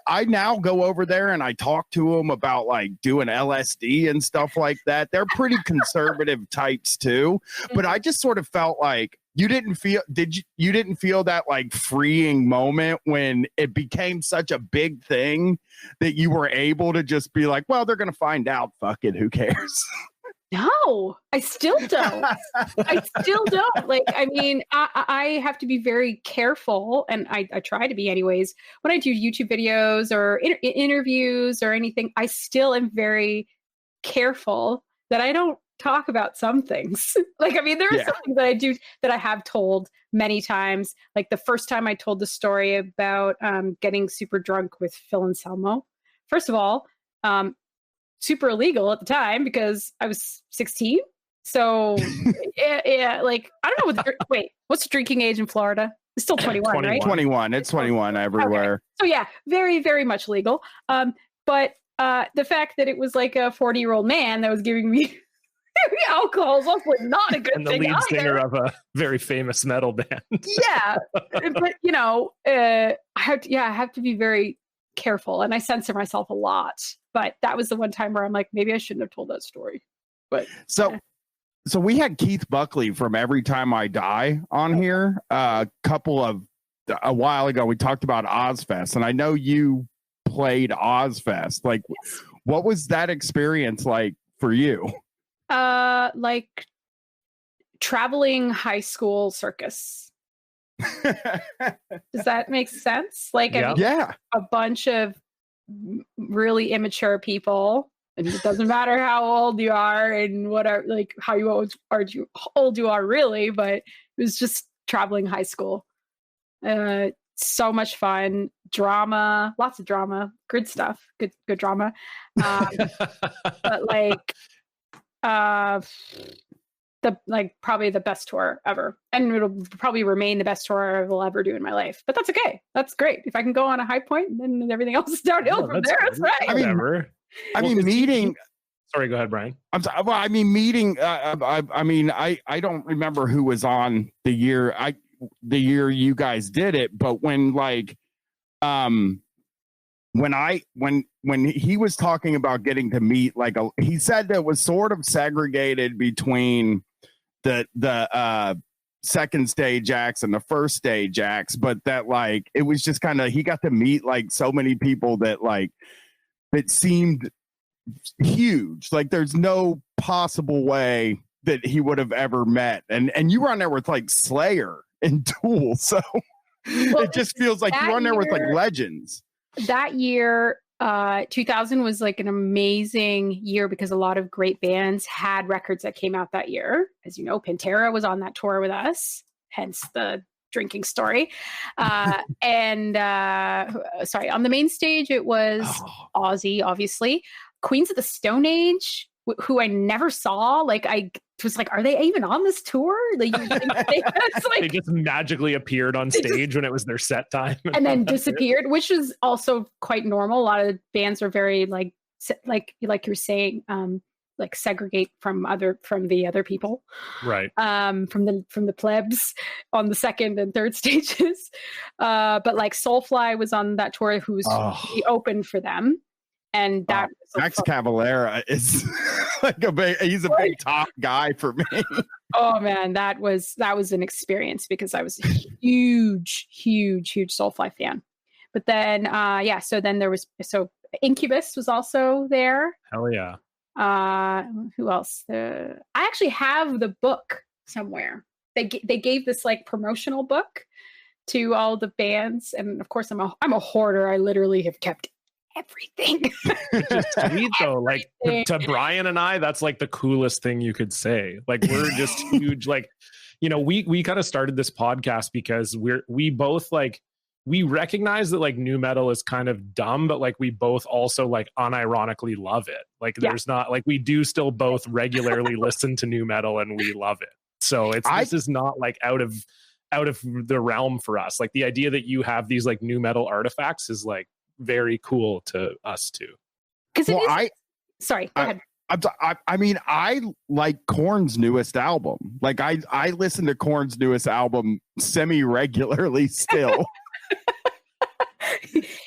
I now go over there and I talk to them about like doing LSD and stuff like that. They're pretty conservative types too. But I just sort of felt like you didn't feel that like freeing moment when it became such a big thing that you were able to just be like, well, they're going to find out. Fuck it. Who cares? No, I still don't. I still don't. Like, I mean, I have to be very careful, and I try to be anyways, when I do YouTube videos or interviews or anything. I still am very careful that I don't talk about some things. Like, I mean, there are some things that I do that I have told many times. Like the first time I told the story about getting super drunk with Phil and Selmo. First of all, super illegal at the time because I was 16. So yeah, like I don't know what's the drinking age in Florida? It's still 21, right? 21. It's 21 everywhere. Okay. So yeah, very, very much legal. But the fact that it was like a 40-year-old man that was giving me alcohol is also not a good and the thing. lead either. singer of a very famous metal band. Yeah, but you know, I have to be very careful, and I censor myself a lot. But that was the one time where I'm like, maybe I shouldn't have told that story. But so we had Keith Buckley from Every Time I Die on here a while ago. We talked about Ozfest, and I know you played Ozfest. Like, what was that experience like for you? Like traveling high school circus. Does that make sense? Like, I mean, a bunch of really immature people, and it doesn't matter how old you are and whatever, like how old you are really, but it was just traveling high school. So much fun, drama, lots of drama, good stuff, good drama. But like probably the best tour ever, and it'll probably remain the best tour I will ever do in my life. But that's okay. That's great. If I can go on a high point, then everything else is downhill from there. That's right. I mean, meeting. Sorry, go ahead, Brian. I'm sorry. Well, I mean, meeting. I don't remember who was on the year you guys did it, but when when he was talking about getting to meet he said that it was sort of segregated between the second stage acts and the first stage acts, but that it was just kind of, he got to meet so many people that that seemed huge. Like there's no possible way that he would have ever met. And you were on there with Slayer and Tool. So it just feels like you're on there with legends. That year, 2000 was an amazing year because a lot of great bands had records that came out that year. As you know, Pantera was on that tour with us, hence the drinking story. And on the main stage, it was Ozzy, obviously. Queens of the Stone Age, who I never saw. I was like, are they even on this tour? They just magically appeared on stage when it was their set time. And then disappeared, which is also quite normal. A lot of bands are very like you're saying, segregate from the other people. Right. From the plebs on the second and third stages. But Soulfly was on that tour, he opened for them. And that Max Cavalera is he's a big top guy for me. Oh man, that was an experience because I was a huge Soulfly fan. But then so then there was Incubus was also there. Hell yeah. Who else? I actually have the book somewhere. They gave this promotional book to all the bands, and of course I'm a hoarder. I literally have kept everything. It's just sweet though. To Bryan and I, that's the coolest thing you could say. We're just huge. We kind of started this podcast because we both we recognize that new metal is kind of dumb, but we both also unironically love it. There's not we do still both regularly listen to new metal and we love it. So this is not out of the realm for us. The idea that you have these new metal artifacts is very cool to us too. Sorry, go ahead. I mean, I like Korn's newest album. I listen to Korn's newest album semi-regularly still.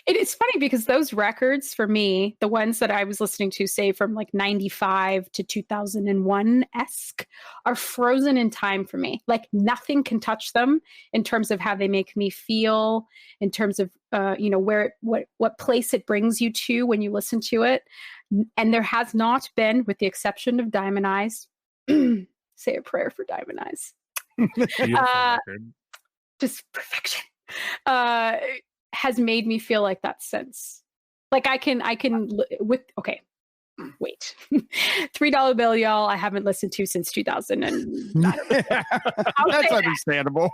It is funny because those records for me, the ones that I was listening to, say from 95 to 2001-esque, are frozen in time for me. Nothing can touch them in terms of how they make me feel, in terms of what place it brings you to when you listen to it. And there has not been, with the exception of Diamond Eyes, say a prayer for Diamond Eyes. Beautiful record. Just perfection. Has made me feel like that since. Like I can wait. $3 bill, y'all. I haven't listened to since 2000, and that's understandable.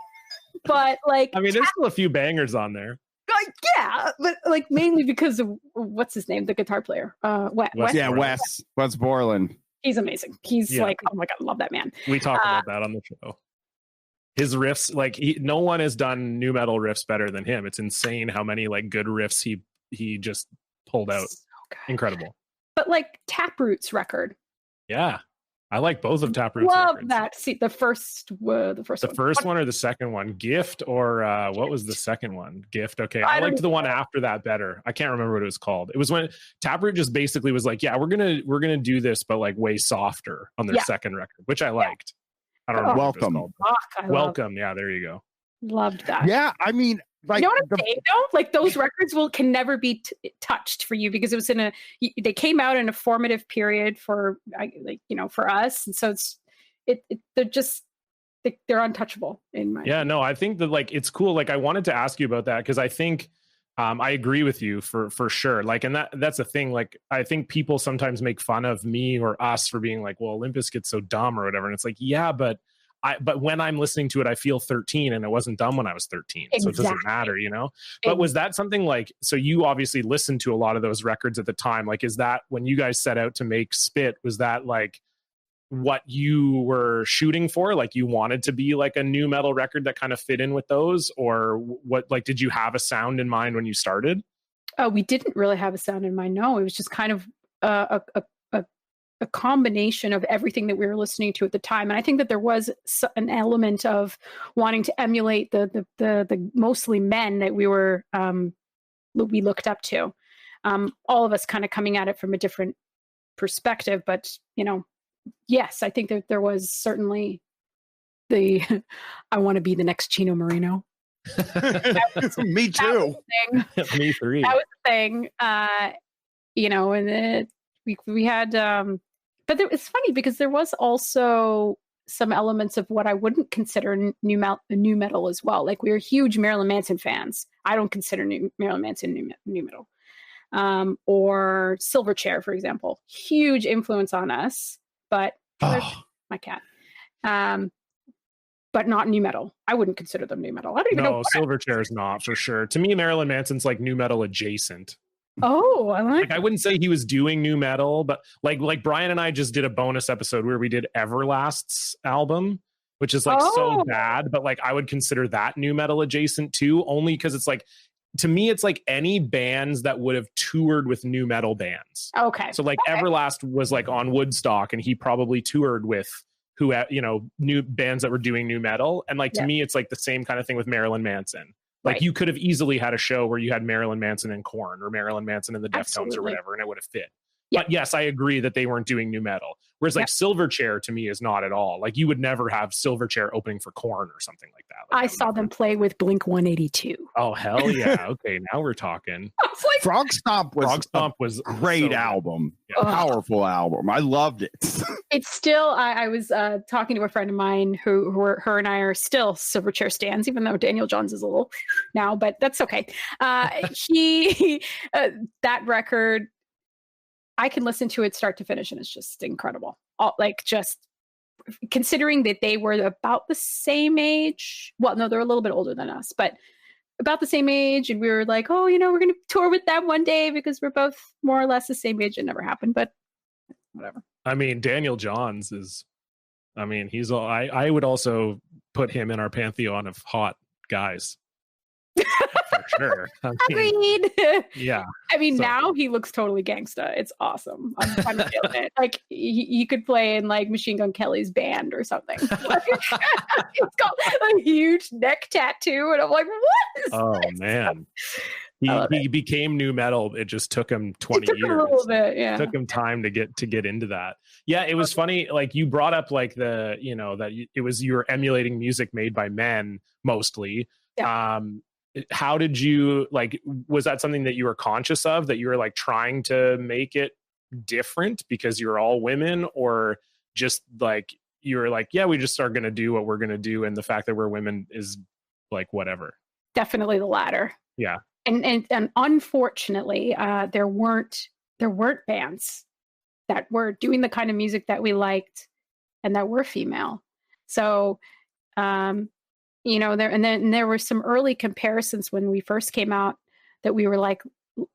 But like, I mean, there's still a few bangers on there. Like, yeah, but like mainly because of what's his name, the guitar player, Wes Borland. He's amazing. He's like, oh my god, I love that man. We talk about that on the show. His riffs, like no one has done nu metal riffs better than him. It's insane how many like good riffs he just pulled out. So incredible. But like Taproot's record. Yeah. I like both of Taproot's Love records. that. See, the first one or the second one? Gift or what was the second one? Gift. Okay. I liked the one after that better. I can't remember what it was called. It was when Taproot just basically was like, yeah, we're gonna do this, but like way softer on their second record, which I liked. I don't remember. Welcome. Welcome. Yeah, there you go. Loved that. Yeah, I mean, like, you know what I'm saying though? Like those records can never be touched for you because it was they came out in a formative period for for us, and so they're untouchable in my opinion. No, I think that like it's cool. Like I wanted to ask you about that because I think I agree with you for sure. Like, and that's the thing. Like, I think people sometimes make fun of me or us for being like, well, Olympus gets so dumb or whatever, and it's like, yeah, but when I'm listening to it, I feel 13 and it wasn't dumb when I was 13. Exactly. So it doesn't matter, But was that something like, so you obviously listened to a lot of those records at the time. Like, is that when you guys set out to make Spit, was that like what you were shooting for? Like you wanted to be like a nu metal record that kind of fit in with those, or what, like, did you have a sound in mind when you started? Oh, we didn't really have a sound in mind. No, it was just kind of a combination of everything that we were listening to at the time. And I think that there was an element of wanting to emulate the mostly men that we looked up to. All of us kind of coming at it from a different perspective, but yes, I think that there was certainly I want to be the next Chino Moreno. Me too. Me three. That was the thing. And we had, but it's funny because there was also some elements of what I wouldn't consider nu metal as well. Like we were huge Marilyn Manson fans. I don't consider Marilyn Manson nu metal. Or Silverchair, for example, huge influence on us. But my cat. But not nu metal. I wouldn't consider them nu metal. I don't even know. No, Silverchair is not for sure. To me, Marilyn Manson's like nu metal adjacent. Oh, I like I wouldn't say he was doing nu metal, but like Bryan and I just did a bonus episode where we did Everlast's album, which is like so bad, but like I would consider that nu metal adjacent too, only because it's like, to me, it's like any bands that would have toured with nu metal bands. Okay. So like Everlast was like on Woodstock and he probably toured with new bands that were doing nu metal. And like, to me, it's like the same kind of thing with Marilyn Manson. Like you could have easily had a show where you had Marilyn Manson and Korn or Marilyn Manson and the Deftones or whatever, and it would have fit. Yeah. But yes, I agree that they weren't doing nu metal. Whereas like Silverchair to me is not at all. Like you would never have Silverchair opening for Korn or something like that. Like, I saw them play with Blink 182. Oh hell yeah! Okay, now we're talking. Like, Frog Stomp was a great album, powerful album. I loved it. It's still. I was talking to a friend of mine who her and I are still Silverchair stans, even though Daniel Johns is a little now, but that's okay. He that record, I can listen to it start to finish, and it's just incredible. Just considering that they were about the same age. Well, no, they're a little bit older than us, but about the same age. And we were like, oh, we're going to tour with them one day because we're both more or less the same age. It never happened, but whatever. I mean, Daniel Johns he's I would also put him in our pantheon of hot guys. For sure. Agreed. Yeah. Now he looks totally gangsta. It's awesome. I'm feeling it. Like he could play in like Machine Gun Kelly's band or something. He's got a huge neck tattoo, and I'm like, what is this? Man. He became nu metal. It just took him 20 years. A little bit, yeah. It took him time to get into that. Yeah, it was funny. Like you brought up like that it was you were emulating music made by men mostly. Yeah. How did you was that something that you were conscious of, that you were like trying to make it different because you're all women, or just like you're like, yeah, we just are going to do what we're going to do, and the fact that we're women is like whatever? Definitely the latter. Yeah. And unfortunately, there weren't bands that were doing the kind of music that we liked and that were female. So, there were some early comparisons when we first came out that we were like,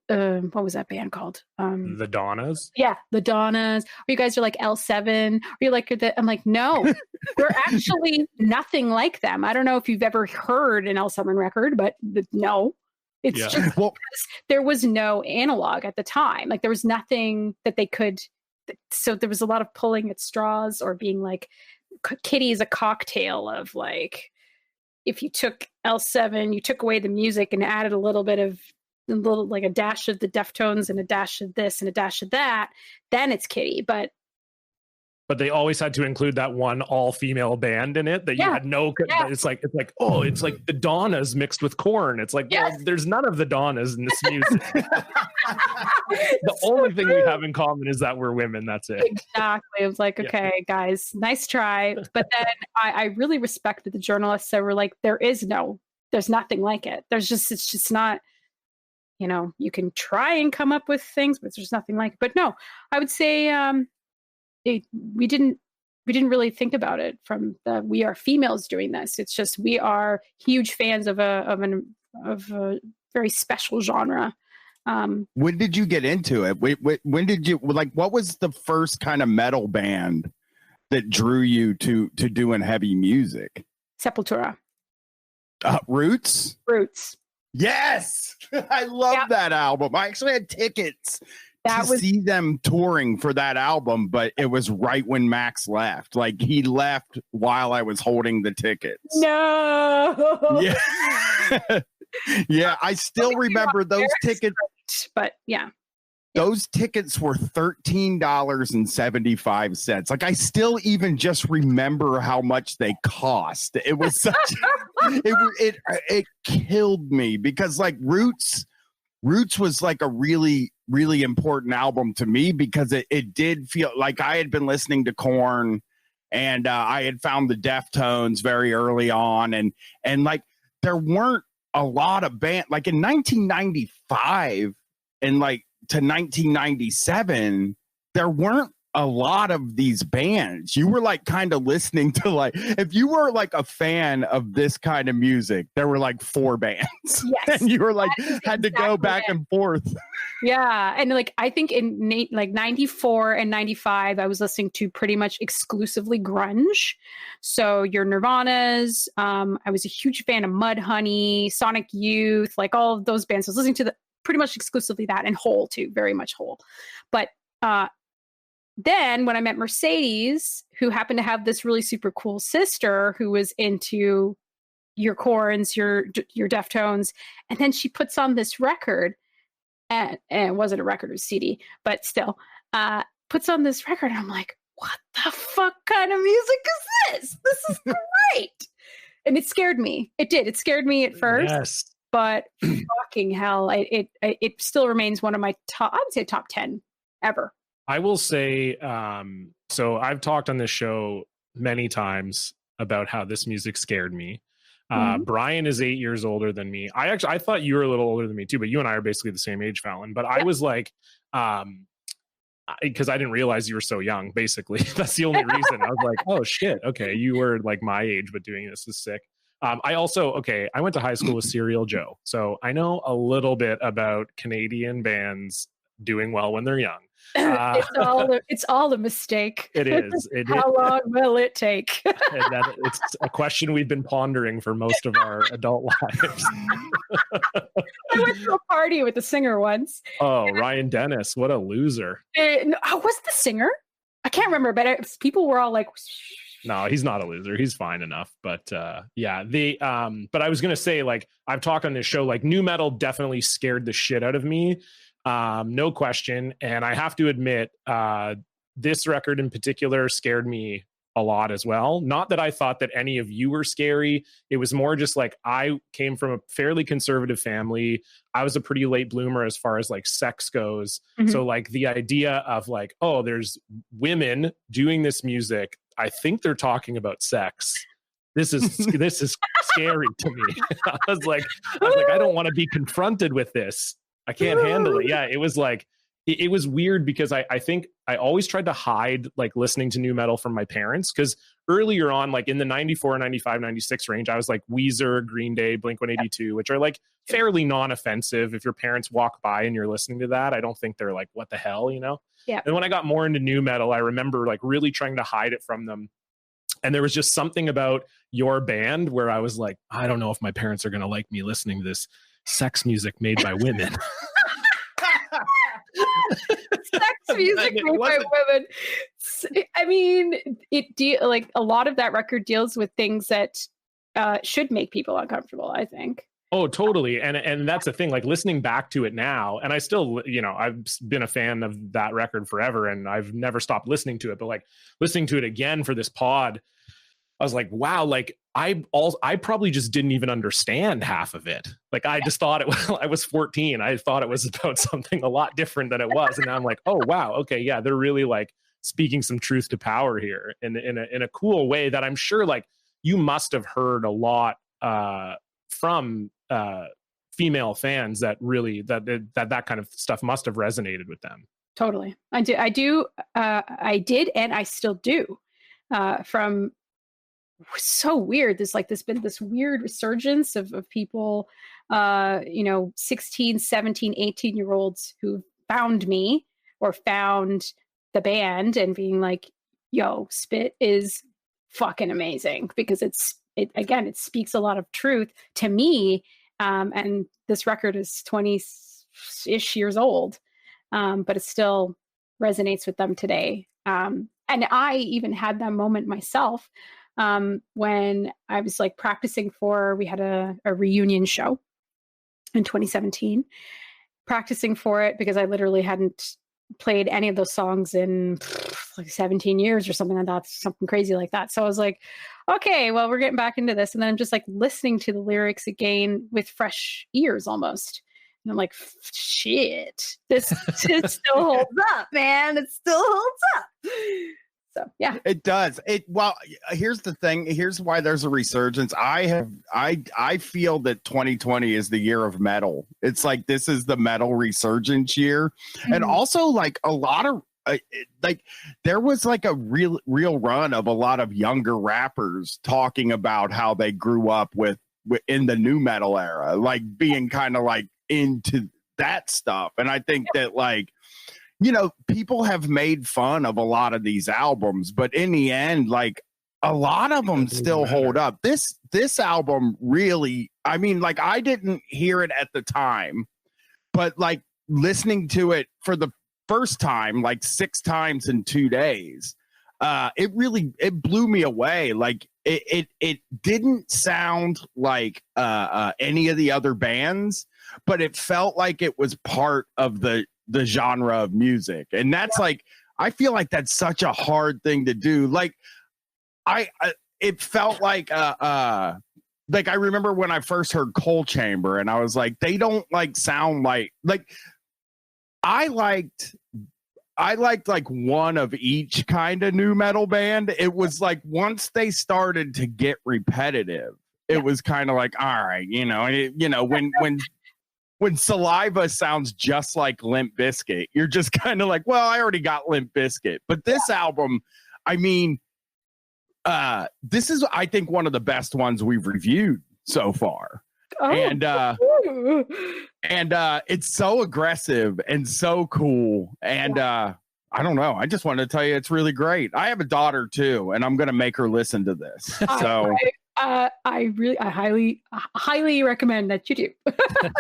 what was that band called? The Donnas. Yeah, the Donnas. Or you guys are like L7. Or you're like, I'm like, no, we're actually nothing like them. I don't know if you've ever heard an L7 record, but no. It's just because there was no analog at the time. Like there was nothing that they could. So there was a lot of pulling at straws, or being like, Kittie is a cocktail of like, if you took L7, you took away the music and added a little like a dash of the Deftones and a dash of this and a dash of that, then it's Kittie. But they always had to include that one all-female band in it that you had no. Yeah. It's like oh, it's like the Donnas mixed with Korn. It's like, well, there's none of the Donnas in this music. The only thing we have in common is that we're women. That's it. Exactly. It was like, okay, guys, nice try. But then I really respected the journalists that were like, there's nothing like it. It's just not. You can try and come up with things, but there's nothing like it. But no, I would say. We didn't really think about it from we are females doing this. It's just we are huge fans of a very special genre. When did you get into it? When did you what was the first kind of metal band that drew you to doing heavy music? Sepultura. Roots. Yes, I love that album. I actually had tickets to see them touring for that album, but it was right when Max left. Like he left while I was holding the tickets. No. Yeah. Yeah, I still remember those tickets. But yeah. Those tickets were $13.75. Like I still even just remember how much they cost. It was such it killed me because like Roots was like a really, really important album to me because it did feel like I had been listening to Korn and I had found the Deftones very early on. And like, there weren't a lot of band like in 1995 and like to 1997, there weren't a lot of these bands. You were like kind of listening to like, if you were like a fan of this kind of music, there were like 4 bands. Yes. And you were like, had to go back and forth. Yeah. And like, I think in like 94 and 95, I was listening to pretty much exclusively grunge. So your Nirvanas, I was a huge fan of Mudhoney, Sonic Youth, like all of those bands. I was listening to pretty much exclusively that, and Hole too, very much Hole. But, then when I met Mercedes, who happened to have this really super cool sister who was into your Korns, your Deftones, and then she puts on this record, and it wasn't a record, it was CD, but still, puts on this record, and I'm like, what the fuck kind of music is this? This is great. And it scared me. It did. It scared me at first. Yes. But fucking hell, it still remains one of my top, I would say top 10 ever. I will say, so I've talked on this show many times about how this music scared me. Bryan is 8 years older than me. I thought you were a little older than me too, but you and I are basically the same age, Fallon. But I was like, because I didn't realize you were so young, basically. That's the only reason. I was like, oh shit, okay, you were like my age, but doing this is sick. I went to high school with Serial Joe. So I know a little bit about Canadian bands doing well when they're young. It's all a mistake. It is. How long will it take? It's a question we've been pondering for most of our adult lives. I went to a party with a singer once. Oh, Ryan Dennis, what a loser! Was the singer? I can't remember, but people were all like, "No, he's not a loser. He's fine enough." But but I was gonna say, like, I've talked on this show, like, nu metal definitely scared the shit out of me. No question. And I have to admit, this record in particular scared me a lot as well. Not that I thought that any of you were scary. It was more just like I came from a fairly conservative family. I was a pretty late bloomer as far as like sex goes. Mhm. So like the idea of like, oh, there's women doing this music. I think they're talking about sex. This is scary to me. I was like, I don't want to be confronted with this. I can't handle it. Yeah, it was like, it was weird because I think I always tried to hide like listening to new metal from my parents, because earlier on, like in the 94, 95, 96 range, I was like Weezer, Green Day, Blink-182, which are like fairly non-offensive. If your parents walk by and you're listening to that, I don't think they're like, what the hell, you know? Yeah. And when I got more into new metal, I remember like really trying to hide it from them. And there was just something about your band where I was like, I don't know if my parents are going to like me listening to this sex music made by women. Sex music made by women. I mean, like a lot of that record deals with things that should make people uncomfortable, I think. Oh, totally. And that's the thing, like listening back to it now, and I still, you know, I've been a fan of that record forever and I've never stopped listening to it, but like listening to it again for this pod, I was like, wow, like I probably just didn't even understand half of it. Like I just thought I was 14. I thought it was about something a lot different than it was. And now I'm like, oh, wow. Okay. Yeah. They're really like speaking some truth to power here in a cool way that I'm sure like you must have heard a lot from female fans that really that kind of stuff must have resonated with them. Totally. I did. And I still do. From so weird. There's been this weird resurgence of people, 16, 17, 18-year-olds who found me or found the band and being like, yo, Spit is fucking amazing, because it speaks a lot of truth to me. And this record is 20-ish years old, but it still resonates with them today. And I even had that moment myself when I was like practicing we had a reunion show in 2017, practicing for it because I literally hadn't played any of those songs in like 17 years or something like that, something crazy like that. So I was like, okay, well, we're getting back into this. And then I'm just like listening to the lyrics again with fresh ears almost. And I'm like, shit, this still holds up, man. It still holds up. So yeah, it does. Well, here's the thing. Here's why there's a resurgence. I feel that 2020 is the year of metal. It's like this is the metal resurgence year, and also like a lot of like there was like a real run of a lot of younger rappers talking about how they grew up with in the new metal era, like being kind of like into that stuff. And I think that like, you know, people have made fun of a lot of these albums, but in the end, like a lot of them still hold up. This album really, I mean, like I didn't hear it at the time, but like listening to it for the first time, like 6 times in 2 days, it blew me away. Like it didn't sound like any of the other bands, but it felt like it was part of the genre of music. And that's like, I feel like that's such a hard thing to do. Like it felt like I remember when I first heard Coal Chamber and I was like, they don't like sound like I liked like one of each kind of new metal band. It was like once they started to get repetitive, it was kind of like, all right, when Saliva sounds just like Limp Bizkit, you're just kind of like, well, I already got Limp Bizkit. But this album, I mean, this is, I think, one of the best ones we've reviewed so far. Oh. And it's so aggressive and so cool. And I don't know. I just wanted to tell you it's really great. I have a daughter too, and I'm going to make her listen to this. So I highly recommend that you do.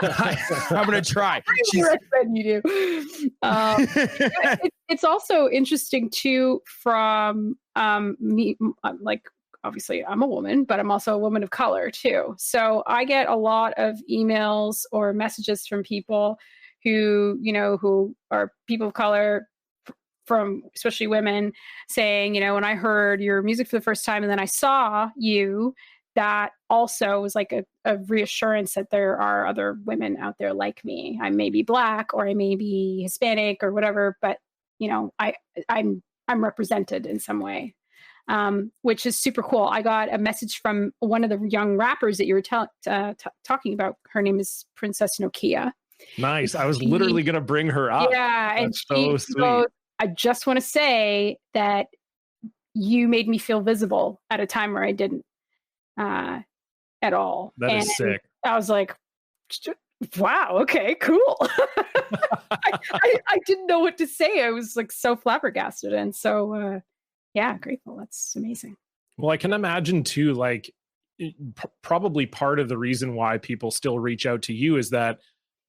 I'm going to try. I recommend you do. It's also interesting too from me, like, obviously I'm a woman, but I'm also a woman of color too. So I get a lot of emails or messages from people who are people of color from especially women saying, when I heard your music for the first time and then I saw you, that also was like a reassurance that there are other women out there like me. I may be Black or I may be Hispanic or whatever, but I'm represented in some way, which is super cool. I got a message from one of the young rappers that you were talking about. Her name is Princess Nokia. Nice. I was literally going to bring her up. Yeah. That's and so sweet. Goes, I just want to say that you made me feel visible at a time where I didn't at all. That is sick. I was like, wow, okay, cool. I didn't know what to say. I was like so flabbergasted. And so, grateful. That's amazing. Well, I can imagine too, like probably part of the reason why people still reach out to you is that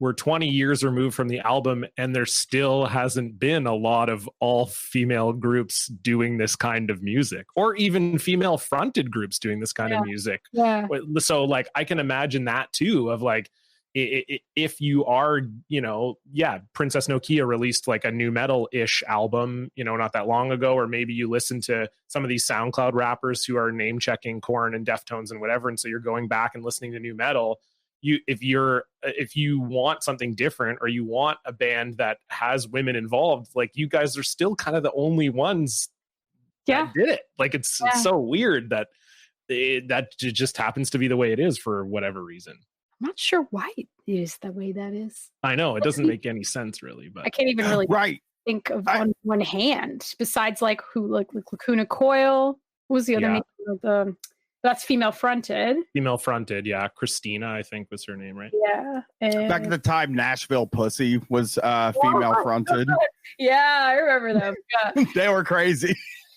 we're 20 years removed from the album and there still hasn't been a lot of all female groups doing this kind of music, or even female fronted groups doing this kind of music. Yeah. So like, I can imagine that too, of like, if you are, Princess Nokia released like a new metal-ish album, not that long ago, or maybe you listen to some of these SoundCloud rappers who are name checking Korn and Deftones and whatever. And so you're going back and listening to new metal. If you want something different, or you want a band that has women involved, like you guys are still kind of the only ones that did it. Like it's so weird that that just happens to be the way it is for whatever reason. I'm not sure why it is the way that is. I know it doesn't make any sense really, but I can't even really think of on one hand besides like Lacuna Coil. What was the other name of the? That's female fronted. Female fronted, yeah. Christina, I think was her name, right? Yeah. Back at the time, Nashville Pussy was female fronted. Yeah, I remember them. Yeah. They were crazy.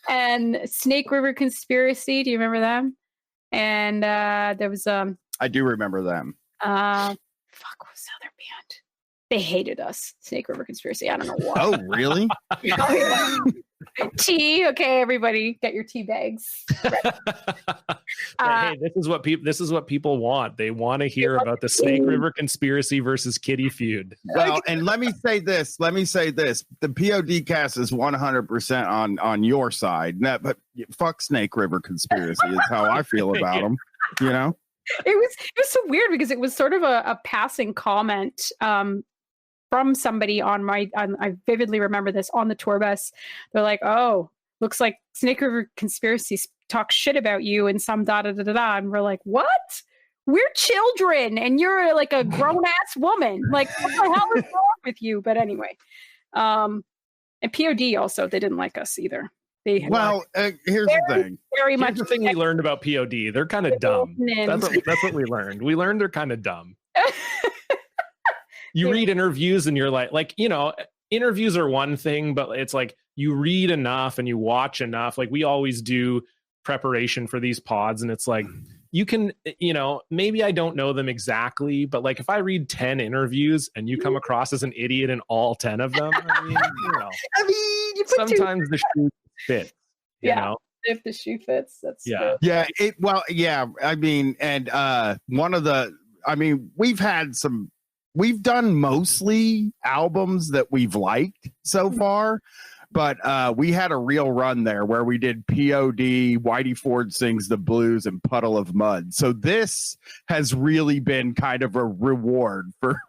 And Snake River Conspiracy, do you remember them? And there was I do remember them. What was the other band? They hated us. Snake River Conspiracy. I don't know why. Oh, really? Tea. Okay, everybody, get your tea bags. Hey, this is what people want. They want to hear about the Snake River Conspiracy versus Kittie feud. Well, and let me say this. The P.O.D. cast is 100% on your side. But fuck Snake River Conspiracy is how I feel about them. It was so weird because it was sort of a passing comment from somebody I vividly remember this on the tour bus. They're like, oh, looks like Snake River Conspiracy talks shit about you and some da-da-da-da-da. And we're like, what? We're children and you're like a grown-ass woman. Like, what the hell is wrong with you? But anyway. And P.O.D. also, they didn't like us either. Here's the thing. Here's the thing we learned about P.O.D. They're kind of dumb. That's what we learned. We learned they're kind of dumb. You read interviews and you're like, interviews are one thing, but it's like you read enough and you watch enough. Like we always do preparation for these pods, and it's like you can, maybe I don't know them exactly, but like if I read 10 interviews and you come across as an idiot in all 10 of them, sometimes the shoe fits. You know? If the shoe fits, that's good. We've done mostly albums that we've liked so far, but we had a real run there where we did P.O.D., Whitey Ford Sings the Blues, and Puddle of Mud. So this has really been kind of a reward for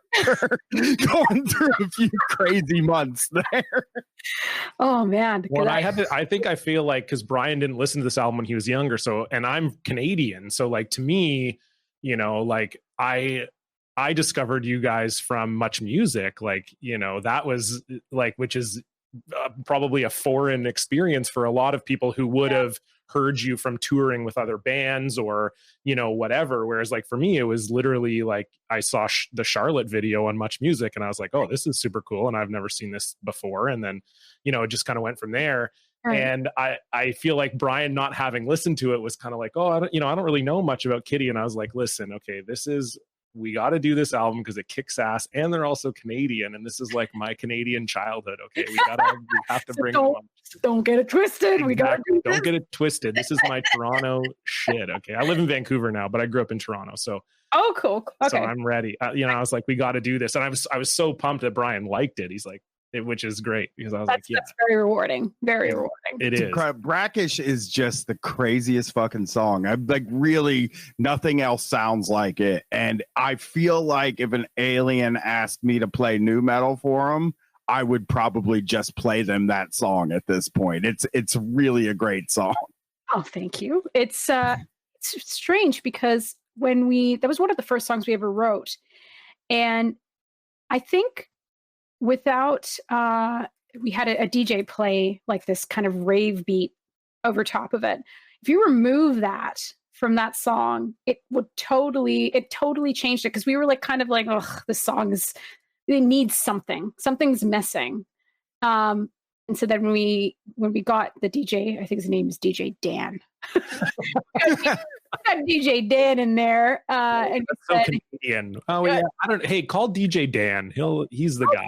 going through a few crazy months there. Oh man. Well, I feel like because Bryan didn't listen to this album when he was younger, and I'm Canadian, so like to me, like I discovered you guys from Much Music, like, that was like, which is probably a foreign experience for a lot of people who would have heard you from touring with other bands or, whatever. Whereas like for me, it was literally like I saw the Charlotte video on Much Music and I was like, oh, this is super cool. And I've never seen this before. And then, it just kind of went from there. Right. And I feel like Bryan not having listened to it was kind of like, oh, I don't really know much about Kittie. And I was like, listen, okay, we got to do this album because it kicks ass and they're also Canadian. And this is like my Canadian childhood. Okay. We have to bring them up. Don't get it twisted. Exactly. Don't get it twisted. This is my Toronto shit. Okay. I live in Vancouver now, but I grew up in Toronto. So, oh, cool. Okay. So I'm ready. I was like, we got to do this. And I was so pumped that Bryan liked it. He's like, which is great because I was That's very rewarding. Very rewarding. It is. Brackish is just the craziest fucking song. I'm like, really, nothing else sounds like it. And I feel like if an alien asked me to play new metal for them, I would probably just play them that song at this point. It's really a great song. Oh, thank you. It's strange because that was one of the first songs we ever wrote. And I think without we had a DJ play like this kind of rave beat over top of it. If you remove that from that song, it totally changed it, because we were like kind of like, oh, this song it needs something's missing. And so then when we got the DJ, I think his name is DJ Dan. Got DJ Dan in there, and so Canadian. Oh yeah, Hey, call DJ Dan. He's the guy.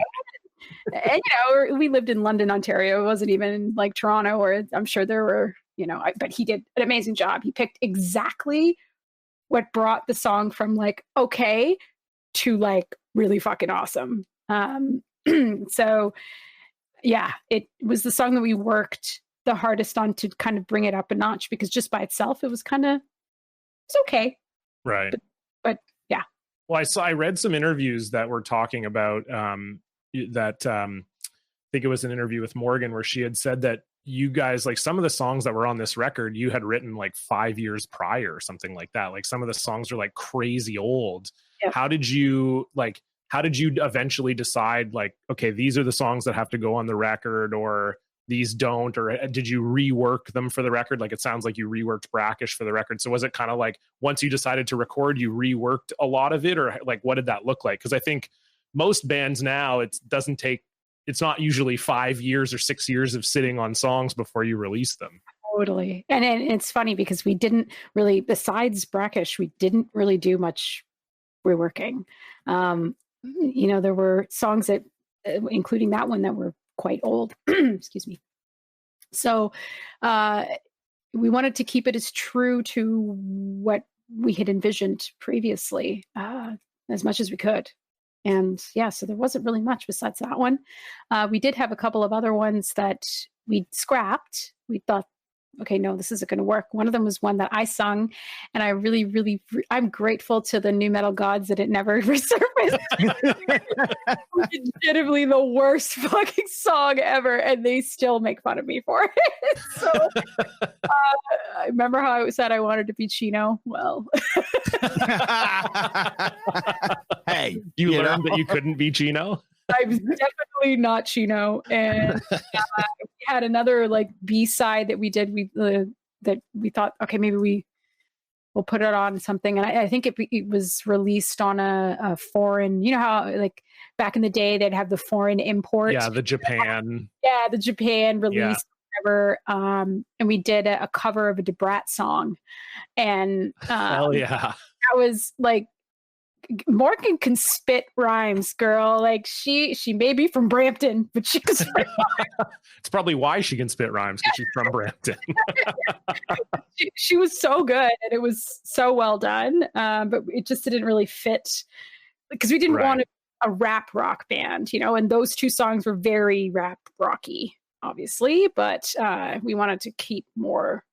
And we lived in London, Ontario. It wasn't even like Toronto, or I'm sure there were, but he did an amazing job. He picked exactly what brought the song from like okay to like really fucking awesome. So yeah, it was the song that we worked the hardest on to kind of bring it up a notch, because just by itself it was okay. Right. But yeah. Well, I read some interviews that were talking about I think it was an interview with Morgan where she had said that you guys, like some of the songs that were on this record, you had written like 5 years prior or something like that. Like some of the songs are like crazy old. Yeah. How did you eventually decide like, okay, these are the songs that have to go on the record, or these don't, or did you rework them for the record? Like it sounds like you reworked Brackish for the record. So was it kind of like once you decided to record, you reworked a lot of it, or like what did that look like? Because I think most bands now, it's not usually 5 years or 6 years of sitting on songs before you release them. Totally. And it's funny because we didn't really, besides Brackish, we didn't really do much reworking. There were songs that, including that one, that were quite old. Excuse me. So we wanted to keep it as true to what we had envisioned previously as much as we could. And yeah, so there wasn't really much besides that one. We did have a couple of other ones that we scrapped. We thought, okay, no, this isn't going to work. One of them was one that I sung, and I really, really, I'm grateful to the new metal gods that it never resurfaced. Legitimately the worst fucking song ever, and they still make fun of me for it. So I remember how I said I wanted to be Chino. Well, hey, you learned that you couldn't be Chino. I'm definitely not Chino. And we had another like B-side that we did. That we thought, okay, maybe we'll put it on something. And I think it was released on a foreign. You know how like back in the day they'd have the foreign import. Yeah, the Japan. Yeah, the Japan release. Yeah. Whatever. And we did a cover of a Debrat song, and hell yeah, that was like. Morgan can spit rhymes, girl. Like she may be from Brampton, but she can spit rhymes. It's probably why she can spit rhymes, because she's from Brampton. she was so good, and it was so well done. But it just didn't really fit, because we didn't want a rap rock band, and those two songs were very rap rocky, obviously. But we wanted to keep more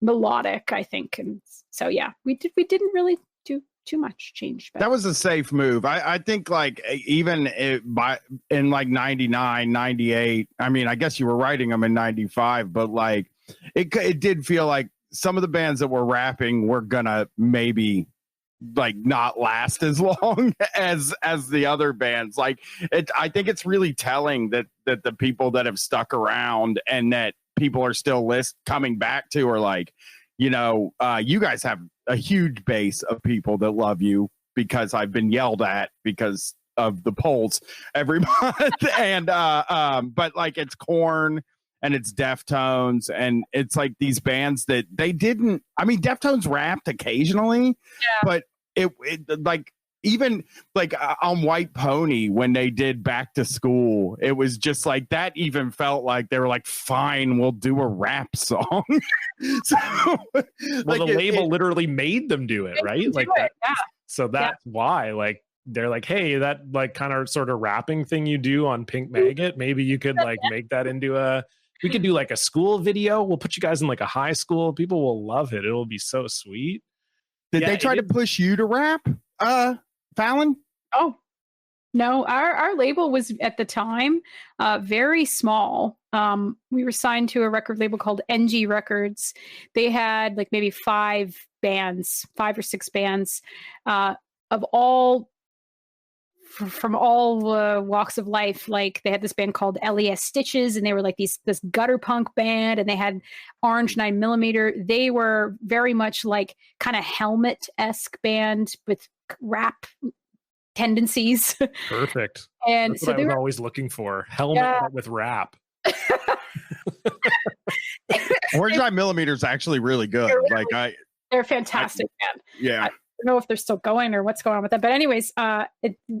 melodic, I think, and so yeah, we didn't really do too much change. That was a safe move. I think like even in like 99, 98, I mean, I guess you were writing them in 95, but like it did feel like some of the bands that were rapping were gonna maybe like not last as long as the other bands. Like I think it's really telling that the people that have stuck around and that people are still coming back to are like, you guys have a huge base of people that love you, because I've been yelled at because of the polls every month. And but like it's Korn and it's Deftones, and it's like these bands that they didn't. I mean, Deftones rapped occasionally, but it like even like on White Pony when they did Back to School, it was just like that. Even felt like they were like, fine, we'll do a rap song. So, well, the label literally made them do it, right? Like that. Yeah. So that's why, like, they're like, hey, that like kind of sort of rapping thing you do on Pink Maggot, maybe you could like make that into we could do like a school video. We'll put you guys in like a high school. People will love it. It'll be so sweet. Did they try to push you to rap, Fallon? Oh, no, our label was at the time very small. We were signed to a record label called NG Records. They had like maybe 5 or 6 bands of all from all walks of life. Like they had this band called LES Stitches, and they were like this gutter punk band, and they had Orange 9mm. They were very much like kind of Helmet-esque band with rap tendencies. Perfect. And that's so what I was always looking for. Helmet with rap. Orange 9mm is actually really good. They're fantastic, man. Yeah. I don't know if they're still going or what's going on with that, but anyways,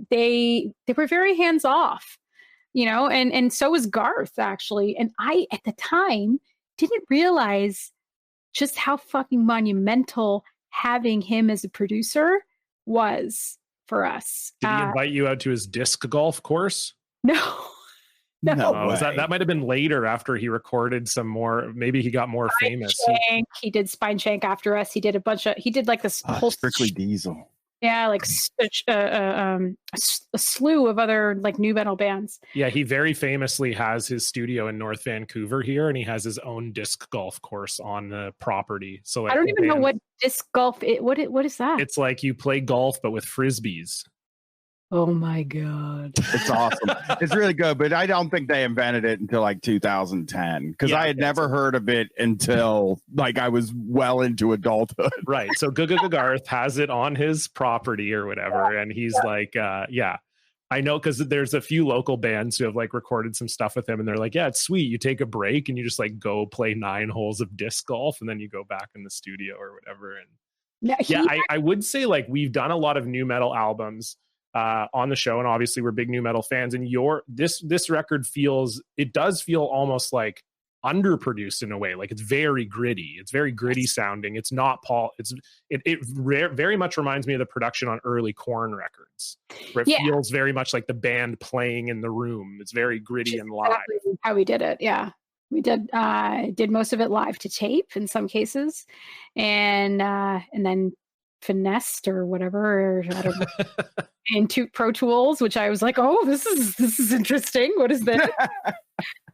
they were very hands off, and so was Garth actually. And I at the time didn't realize just how fucking monumental having him as a producer was for us. Did he invite you out to his disc golf course? No. That might have been later after he recorded some more. Maybe he got more famous. He did Spine Shank after us. He did like this whole Strictly Diesel. Yeah, like a slew of other like new metal bands. Yeah, he very famously has his studio in North Vancouver here, and he has his own disc golf course on the property. So like, I don't even know what disc golf is. What is that? It's like you play golf but with frisbees. Oh my God. It's awesome. It's really good, but I don't think they invented it until like 2010 because I had never heard of it until like I was well into adulthood. Right. So Garth has it on his property or whatever. And he's like, I know, because there's a few local bands who have like recorded some stuff with him, and they're like, yeah, it's sweet. You take a break and you just like go play 9 holes of disc golf, and then you go back in the studio or whatever. And I would say like we've done a lot of new metal albums on the show, and obviously we're big new metal fans, and this record does feel almost like underproduced in a way. Like it's very gritty sounding. It's not it very much reminds me of the production on early Korn records, where it feels very much like the band playing in the room. It's very gritty and live. Exactly how we did it. We did most of it live to tape in some cases, and then finessed or whatever, or I don't know, into Pro Tools, which I was like, oh, this is interesting. What is this?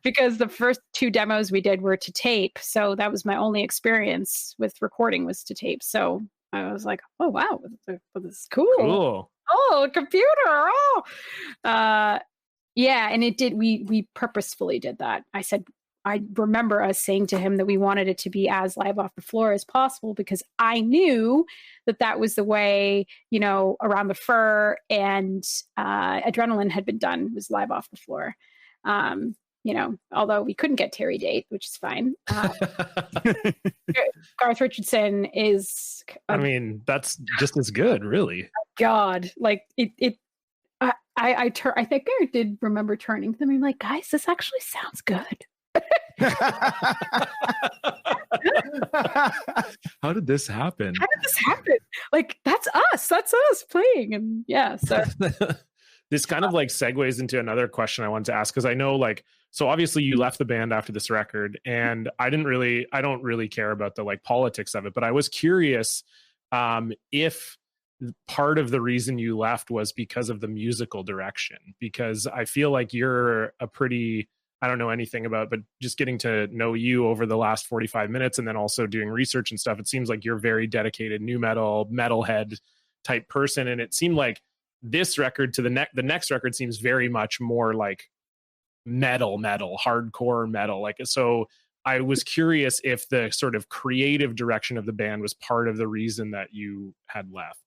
Because the first 2 demos we did were to tape, so that was my only experience with recording was to tape. So I was like, oh wow, this is cool. Oh, a computer. And it did. We purposefully did that. I remember us saying to him that we wanted it to be as live off the floor as possible, because I knew that was the way, Around the Fur and Adrenaline had been done, was live off the floor. Although we couldn't get Terry Date, which is fine. Garth Richardson is... that's just as good, really. God, like it I think I did remember turning to them and like, guys, this actually sounds good. How did this happen? Like that's us playing. And so this kind of like segues into another question I wanted to ask, because I know like, so obviously you left the band after this record, and I don't really care about the like politics of it, but I was curious if part of the reason you left was because of the musical direction, because I feel like you're a pretty, I don't know anything about, but just getting to know you over the last 45 minutes and then also doing research and stuff, it seems like you're very dedicated new metalhead type person. And it seemed like this record to the next record seems very much more like metal, hardcore metal. Like, so I was curious if the sort of creative direction of the band was part of the reason that you had left.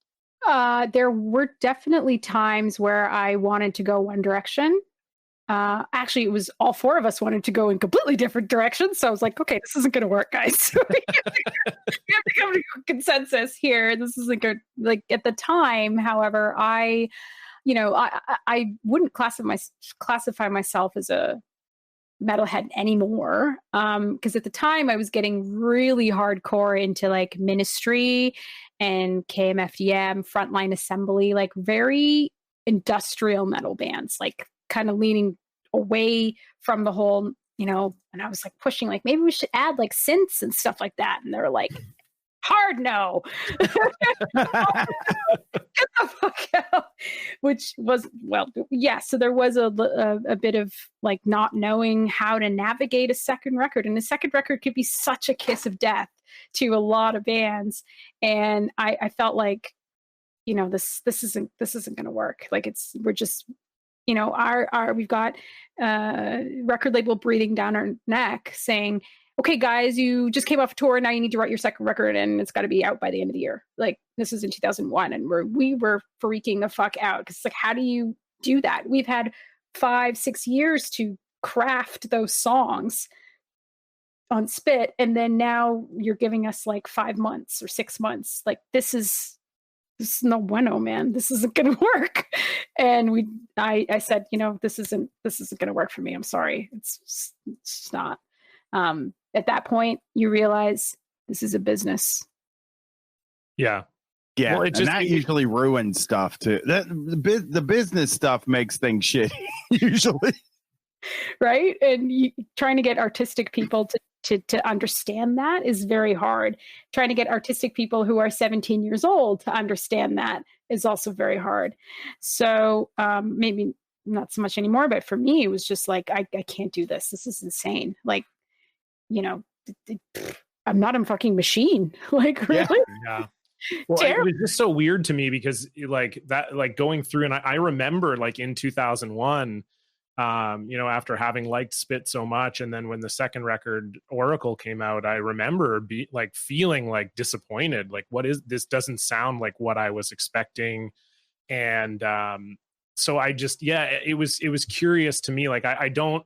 There were definitely times where I wanted to go one direction. Actually, it was all 4 of us wanted to go in completely different directions. So I was like, okay, this isn't going to work, guys. We have to come to a consensus here. This isn't good. Like at the time, however, I wouldn't classify myself as a metalhead anymore. Because at the time I was getting really hardcore into like Ministry and KMFDM, Frontline Assembly, like very industrial metal bands, like kind of leaning away from the whole, you know, and I was like pushing, like, maybe we should add like synths and stuff like that. And they're like, hard no. Get the fuck out. Which was, well, yeah. So there was a bit of like not knowing how to navigate a second record. And the second record could be such a kiss of death to a lot of bands. And I felt like, you know, this isn't going to work. Like we're just, you know, we've got record label breathing down our neck saying, okay, guys, you just came off a tour. Now you need to write your second record and it's got to be out by the end of the year. Like this is in 2001. And we were freaking the fuck out. Because it's like, how do you do that? We've had 5-6 years to craft those songs on Spit. And then now you're giving us like 5 months or 6 months. Like this is no bueno, man. This isn't going to work. And I said, you know, this isn't going to work for me. I'm sorry. It's not. At that point, you realize this is a business. Yeah. Yeah. Well, that usually ruins stuff too. The business stuff makes things shitty usually. Right. And trying to get artistic people to understand that is very hard. Trying to get artistic people who are 17 years old to understand that is also very hard. So maybe not so much anymore, but for me, it was just like, I can't do this. This is insane. Like, you know, I'm not a fucking machine. Like, really? Yeah. Well, it was just so weird to me because like that, like going through, and I remember like in 2001, you know, after having liked Spit so much, and then when the second record Oracle came out, I remember feeling like disappointed. Like, what is this? Doesn't sound like what I was expecting. And so I just, it was curious to me. Like, I don't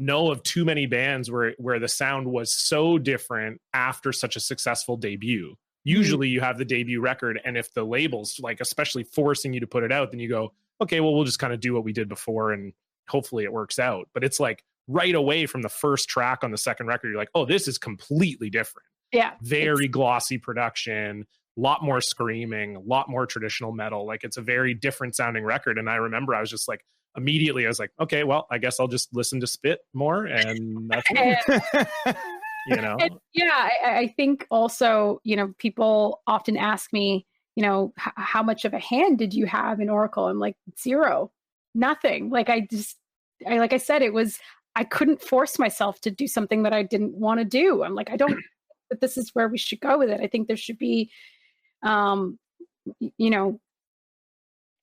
know of too many bands where the sound was so different after such a successful debut. Usually you have the debut record, and if the label's like especially forcing you to put it out, then you go, okay, well, we'll just kind of do what we did before and hopefully it works out. But it's like right away from the first track on the second record, you're like, oh, this is completely different. Yeah. Very glossy production, a lot more screaming, a lot more traditional metal. Like it's a very different sounding record. And I remember I was just like, immediately I was like, okay, well, I guess I'll just listen to Spit more, and that's you know. And I think also, you know, people often ask me, you know, how much of a hand did you have in Oracle? I'm like, 0, nothing. Like like I said, I couldn't force myself to do something that I didn't want to do. I'm like, I don't think that this is where we should go with it. I think there should be, you know,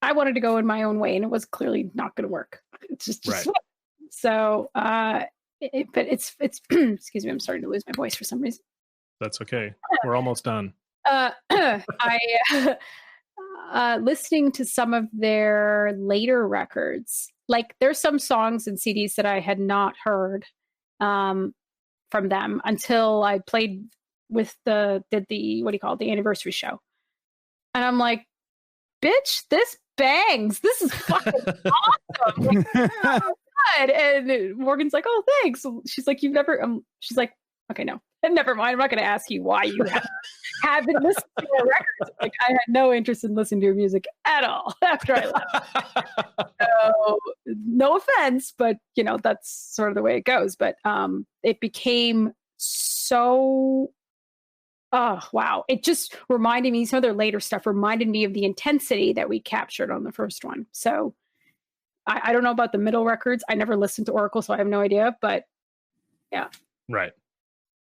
I wanted to go in my own way, and it was clearly not going to work. It's just right. So, but it's excuse me, I'm starting to lose my voice for some reason. That's okay. We're almost done. Listening to some of their later records, like there's some songs and CDs that I had not heard from them until I played with the what do you call it, the anniversary show, and I'm like, bitch, this bangs. This is fucking awesome. Like, oh, God. And Morgan's like, oh, thanks. She's like, you've never, she's like, okay, no, never mind. I'm not going to ask you why you haven't listened to your records. Like, I had no interest in listening to your music at all after I left. So, no offense, but you know, that's sort of the way it goes. But it became so, oh, wow. It just reminded me, some of their later stuff reminded me of the intensity that we captured on the first one. So I don't know about the middle records. I never listened to Oracle, so I have no idea, but yeah. Right.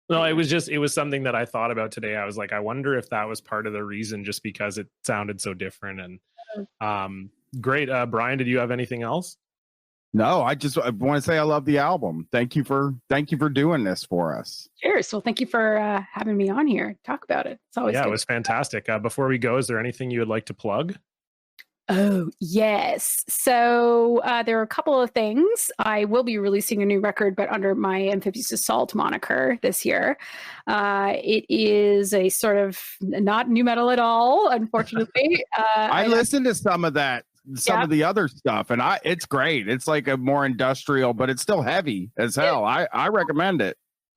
No, it was something that I thought about today. I was like, I wonder if that was part of the reason, just because it sounded so different. And great. Bryan, did you have anything else? No, I want to say I love the album. Thank you for doing this for us. Cheers. Well, thank you for having me on here. Talk about it. It's always good. It was fantastic. Before we go, is there anything you would like to plug? Oh, yes. So there are a couple of things. I will be releasing a new record, but under my Amphibious Assault moniker this year. It is a sort of not new metal at all, unfortunately. I listened to some of that. Of the other stuff, and it's great. It's like a more industrial, but it's still heavy as hell. I recommend it.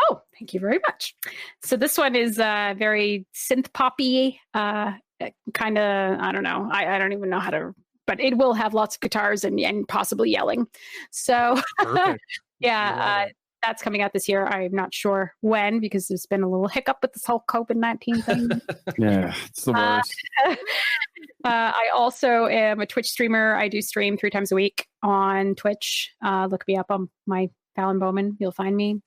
Oh, Thank you very much. So this one is very synth poppy, kind of, I don't know. I don't even know how to, but it will have lots of guitars and possibly yelling. So yeah, that's coming out this year. I'm not sure when, because there's been a little hiccup with this whole COVID-19 thing. Yeah, it's the worst. I also am a Twitch streamer. I do stream 3 times a week on Twitch. Look me up on my Fallon Bowman. You'll find me.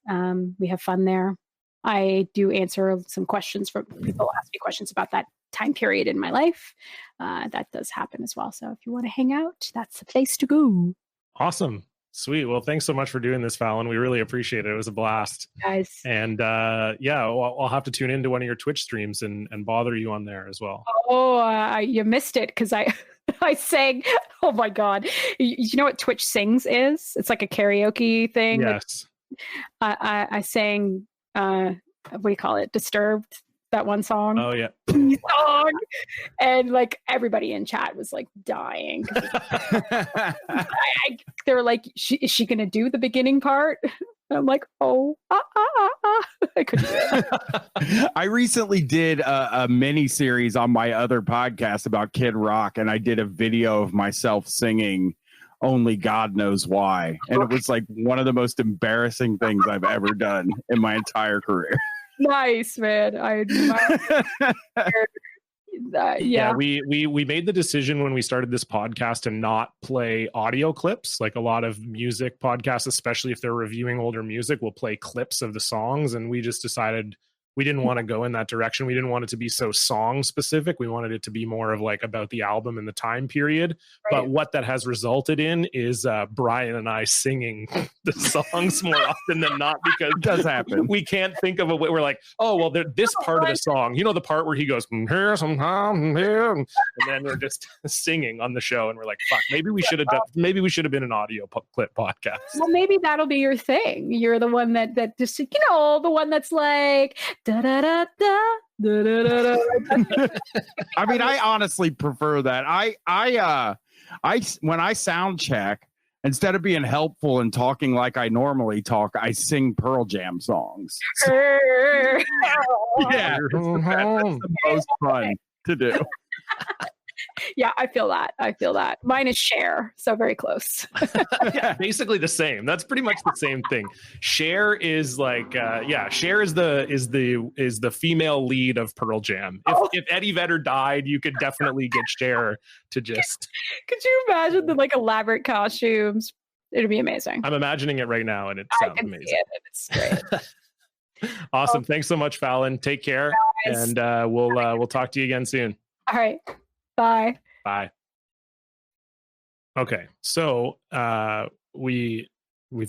We have fun there. I do answer some questions from people ask me questions about that time period in my life. That does happen as well. So if you want to hang out, that's the place to go. Awesome. Sweet. Well, thanks so much for doing this, Fallon. We really appreciate it. It was a blast. Guys. And I'll have to tune into one of your Twitch streams and bother you on there as well. Oh, you missed it because I sang. Oh my God. You know what Twitch Sings is? It's like a karaoke thing. Yes. I sang, what do you call it? Disturbed. That one song. Oh yeah. Song. And like everybody in chat was like dying. They were like, is she going to do the beginning part? And I'm like, oh, I couldn't do it. I recently did a mini series on my other podcast about Kid Rock, and I did a video of myself singing Only God Knows Why. And it was like one of the most embarrassing things I've ever done in my entire career. Nice, man. I yeah, we made the decision when we started this podcast to not play audio clips. Like a lot of music podcasts, especially if they're reviewing older music, will play clips of the songs, and we just decided we didn't want to go in that direction. We didn't want it to be so song specific. We wanted it to be more of like about the album and the time period. Right. But what that has resulted in is Bryan and I singing the songs more often than not, because it does happen. We can't think of a way. We're like, oh, well, this part of the song, you know, the part where he goes, here, sometime, here, and then we're just singing on the show. And we're like, fuck, maybe we should have been an audio clip podcast. Well, maybe that'll be your thing. You're the one that just, you know, the one that's like, da da da da da da da. I mean, I honestly prefer that. I when I sound check, instead of being helpful and talking like I normally talk, I sing Pearl Jam songs. Yeah, that's the most fun to do. Yeah, I feel that. Mine is Cher, so very close. Yeah, basically the same. That's pretty much the same thing. Cher is like, Cher is the female lead of Pearl Jam. If Eddie Vedder died, you could definitely get Cher to just. Could you imagine the like elaborate costumes? It'd be amazing. I'm imagining it right now, and it sounds amazing. It's great. Awesome. Thanks so much, Fallon. Take care, and we'll talk to you again soon. All right. Bye. Bye. Okay, so we've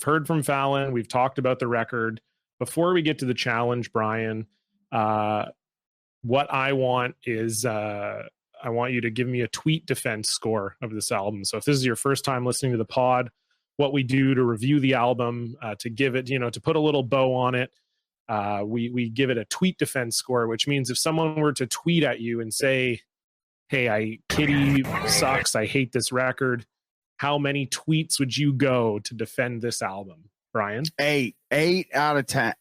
heard from Fallon. We've talked about the record. Before we get to the challenge, Bryan, what I want is I want you to give me a tweet defense score of this album. So if this is your first time listening to the pod, what we do to review the album, to give it, to put a little bow on it, we give it a tweet defense score, which means if someone were to tweet at you and say, hey, Kittie sucks, I hate this record, how many tweets would you go to defend this album, Bryan? 8 out of 10.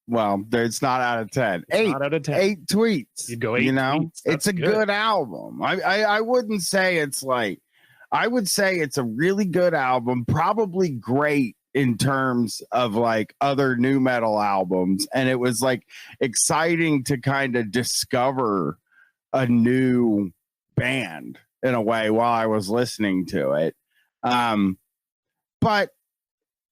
Well, it's not out of 10. Not out of 10. 8 tweets. You'd go 8 tweets. It's a good album. I wouldn't say it's like, I would say it's a really good album, probably great in terms of like other new metal albums. And it was like exciting to kind of discover a new band in a way while I was listening to it. But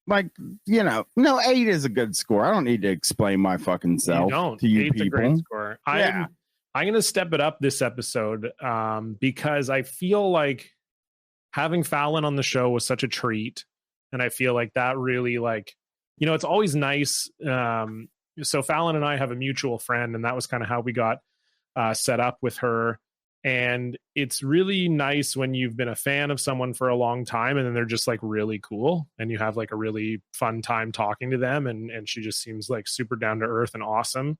like, no, 8 is a good score. I don't need to explain my fucking self to you 8's people. A great score. I'm going to step it up this episode because I feel like having Fallon on the show was such a treat. And I feel like that really it's always nice. So Fallon and I have a mutual friend, and that was kind of how we got set up with her. And it's really nice when you've been a fan of someone for a long time and then they're just like really cool and you have like a really fun time talking to them. And she just seems like super down to earth and awesome.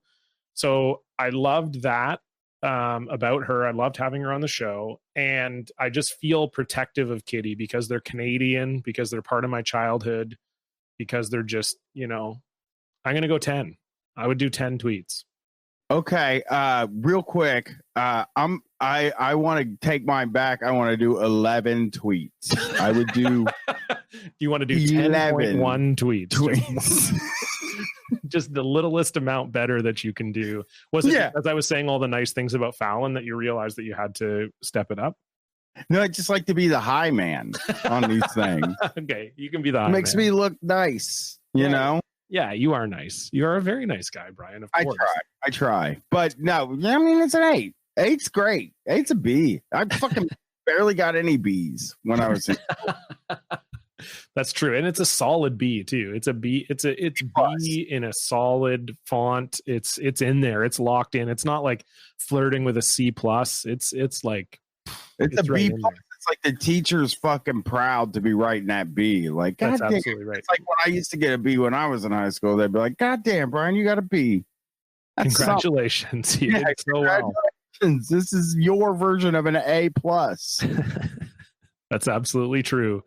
So I loved that about her. I loved having her on the show. And I just feel protective of Kittie because they're Canadian, because they're part of my childhood, because they're just, I'm going to go 10. I would do 10 tweets. Okay, real quick, I want to take mine back. I want to do 11 tweets. I would do. You want to do 10.1 tweets? Just the littlest amount better that you can do. Was it because I was saying all the nice things about Fallon that you realized that you had to step it up? No, I just like to be the high man on these things. Okay, you can be the high Makes man. me look nice, you know? Yeah, you are nice. You are a very nice guy, Bryan. Of course. I try. But no, I mean, it's an 8. 8's great. 8's a B. I fucking barely got any B's when I was in school. That's true. And it's a solid B too. It's a B. It's B in a solid font. It's in there. It's locked in. It's not like flirting with a C plus. It's like it's a right B plus. It's like the teacher's fucking proud to be writing that B. Like, that's God absolutely damn. right. It's like when I used to get a B when I was in high school. They'd be like, God damn, Bryan, you got a B. That's Congratulations. You did so well. This is your version of an A plus. That's absolutely true.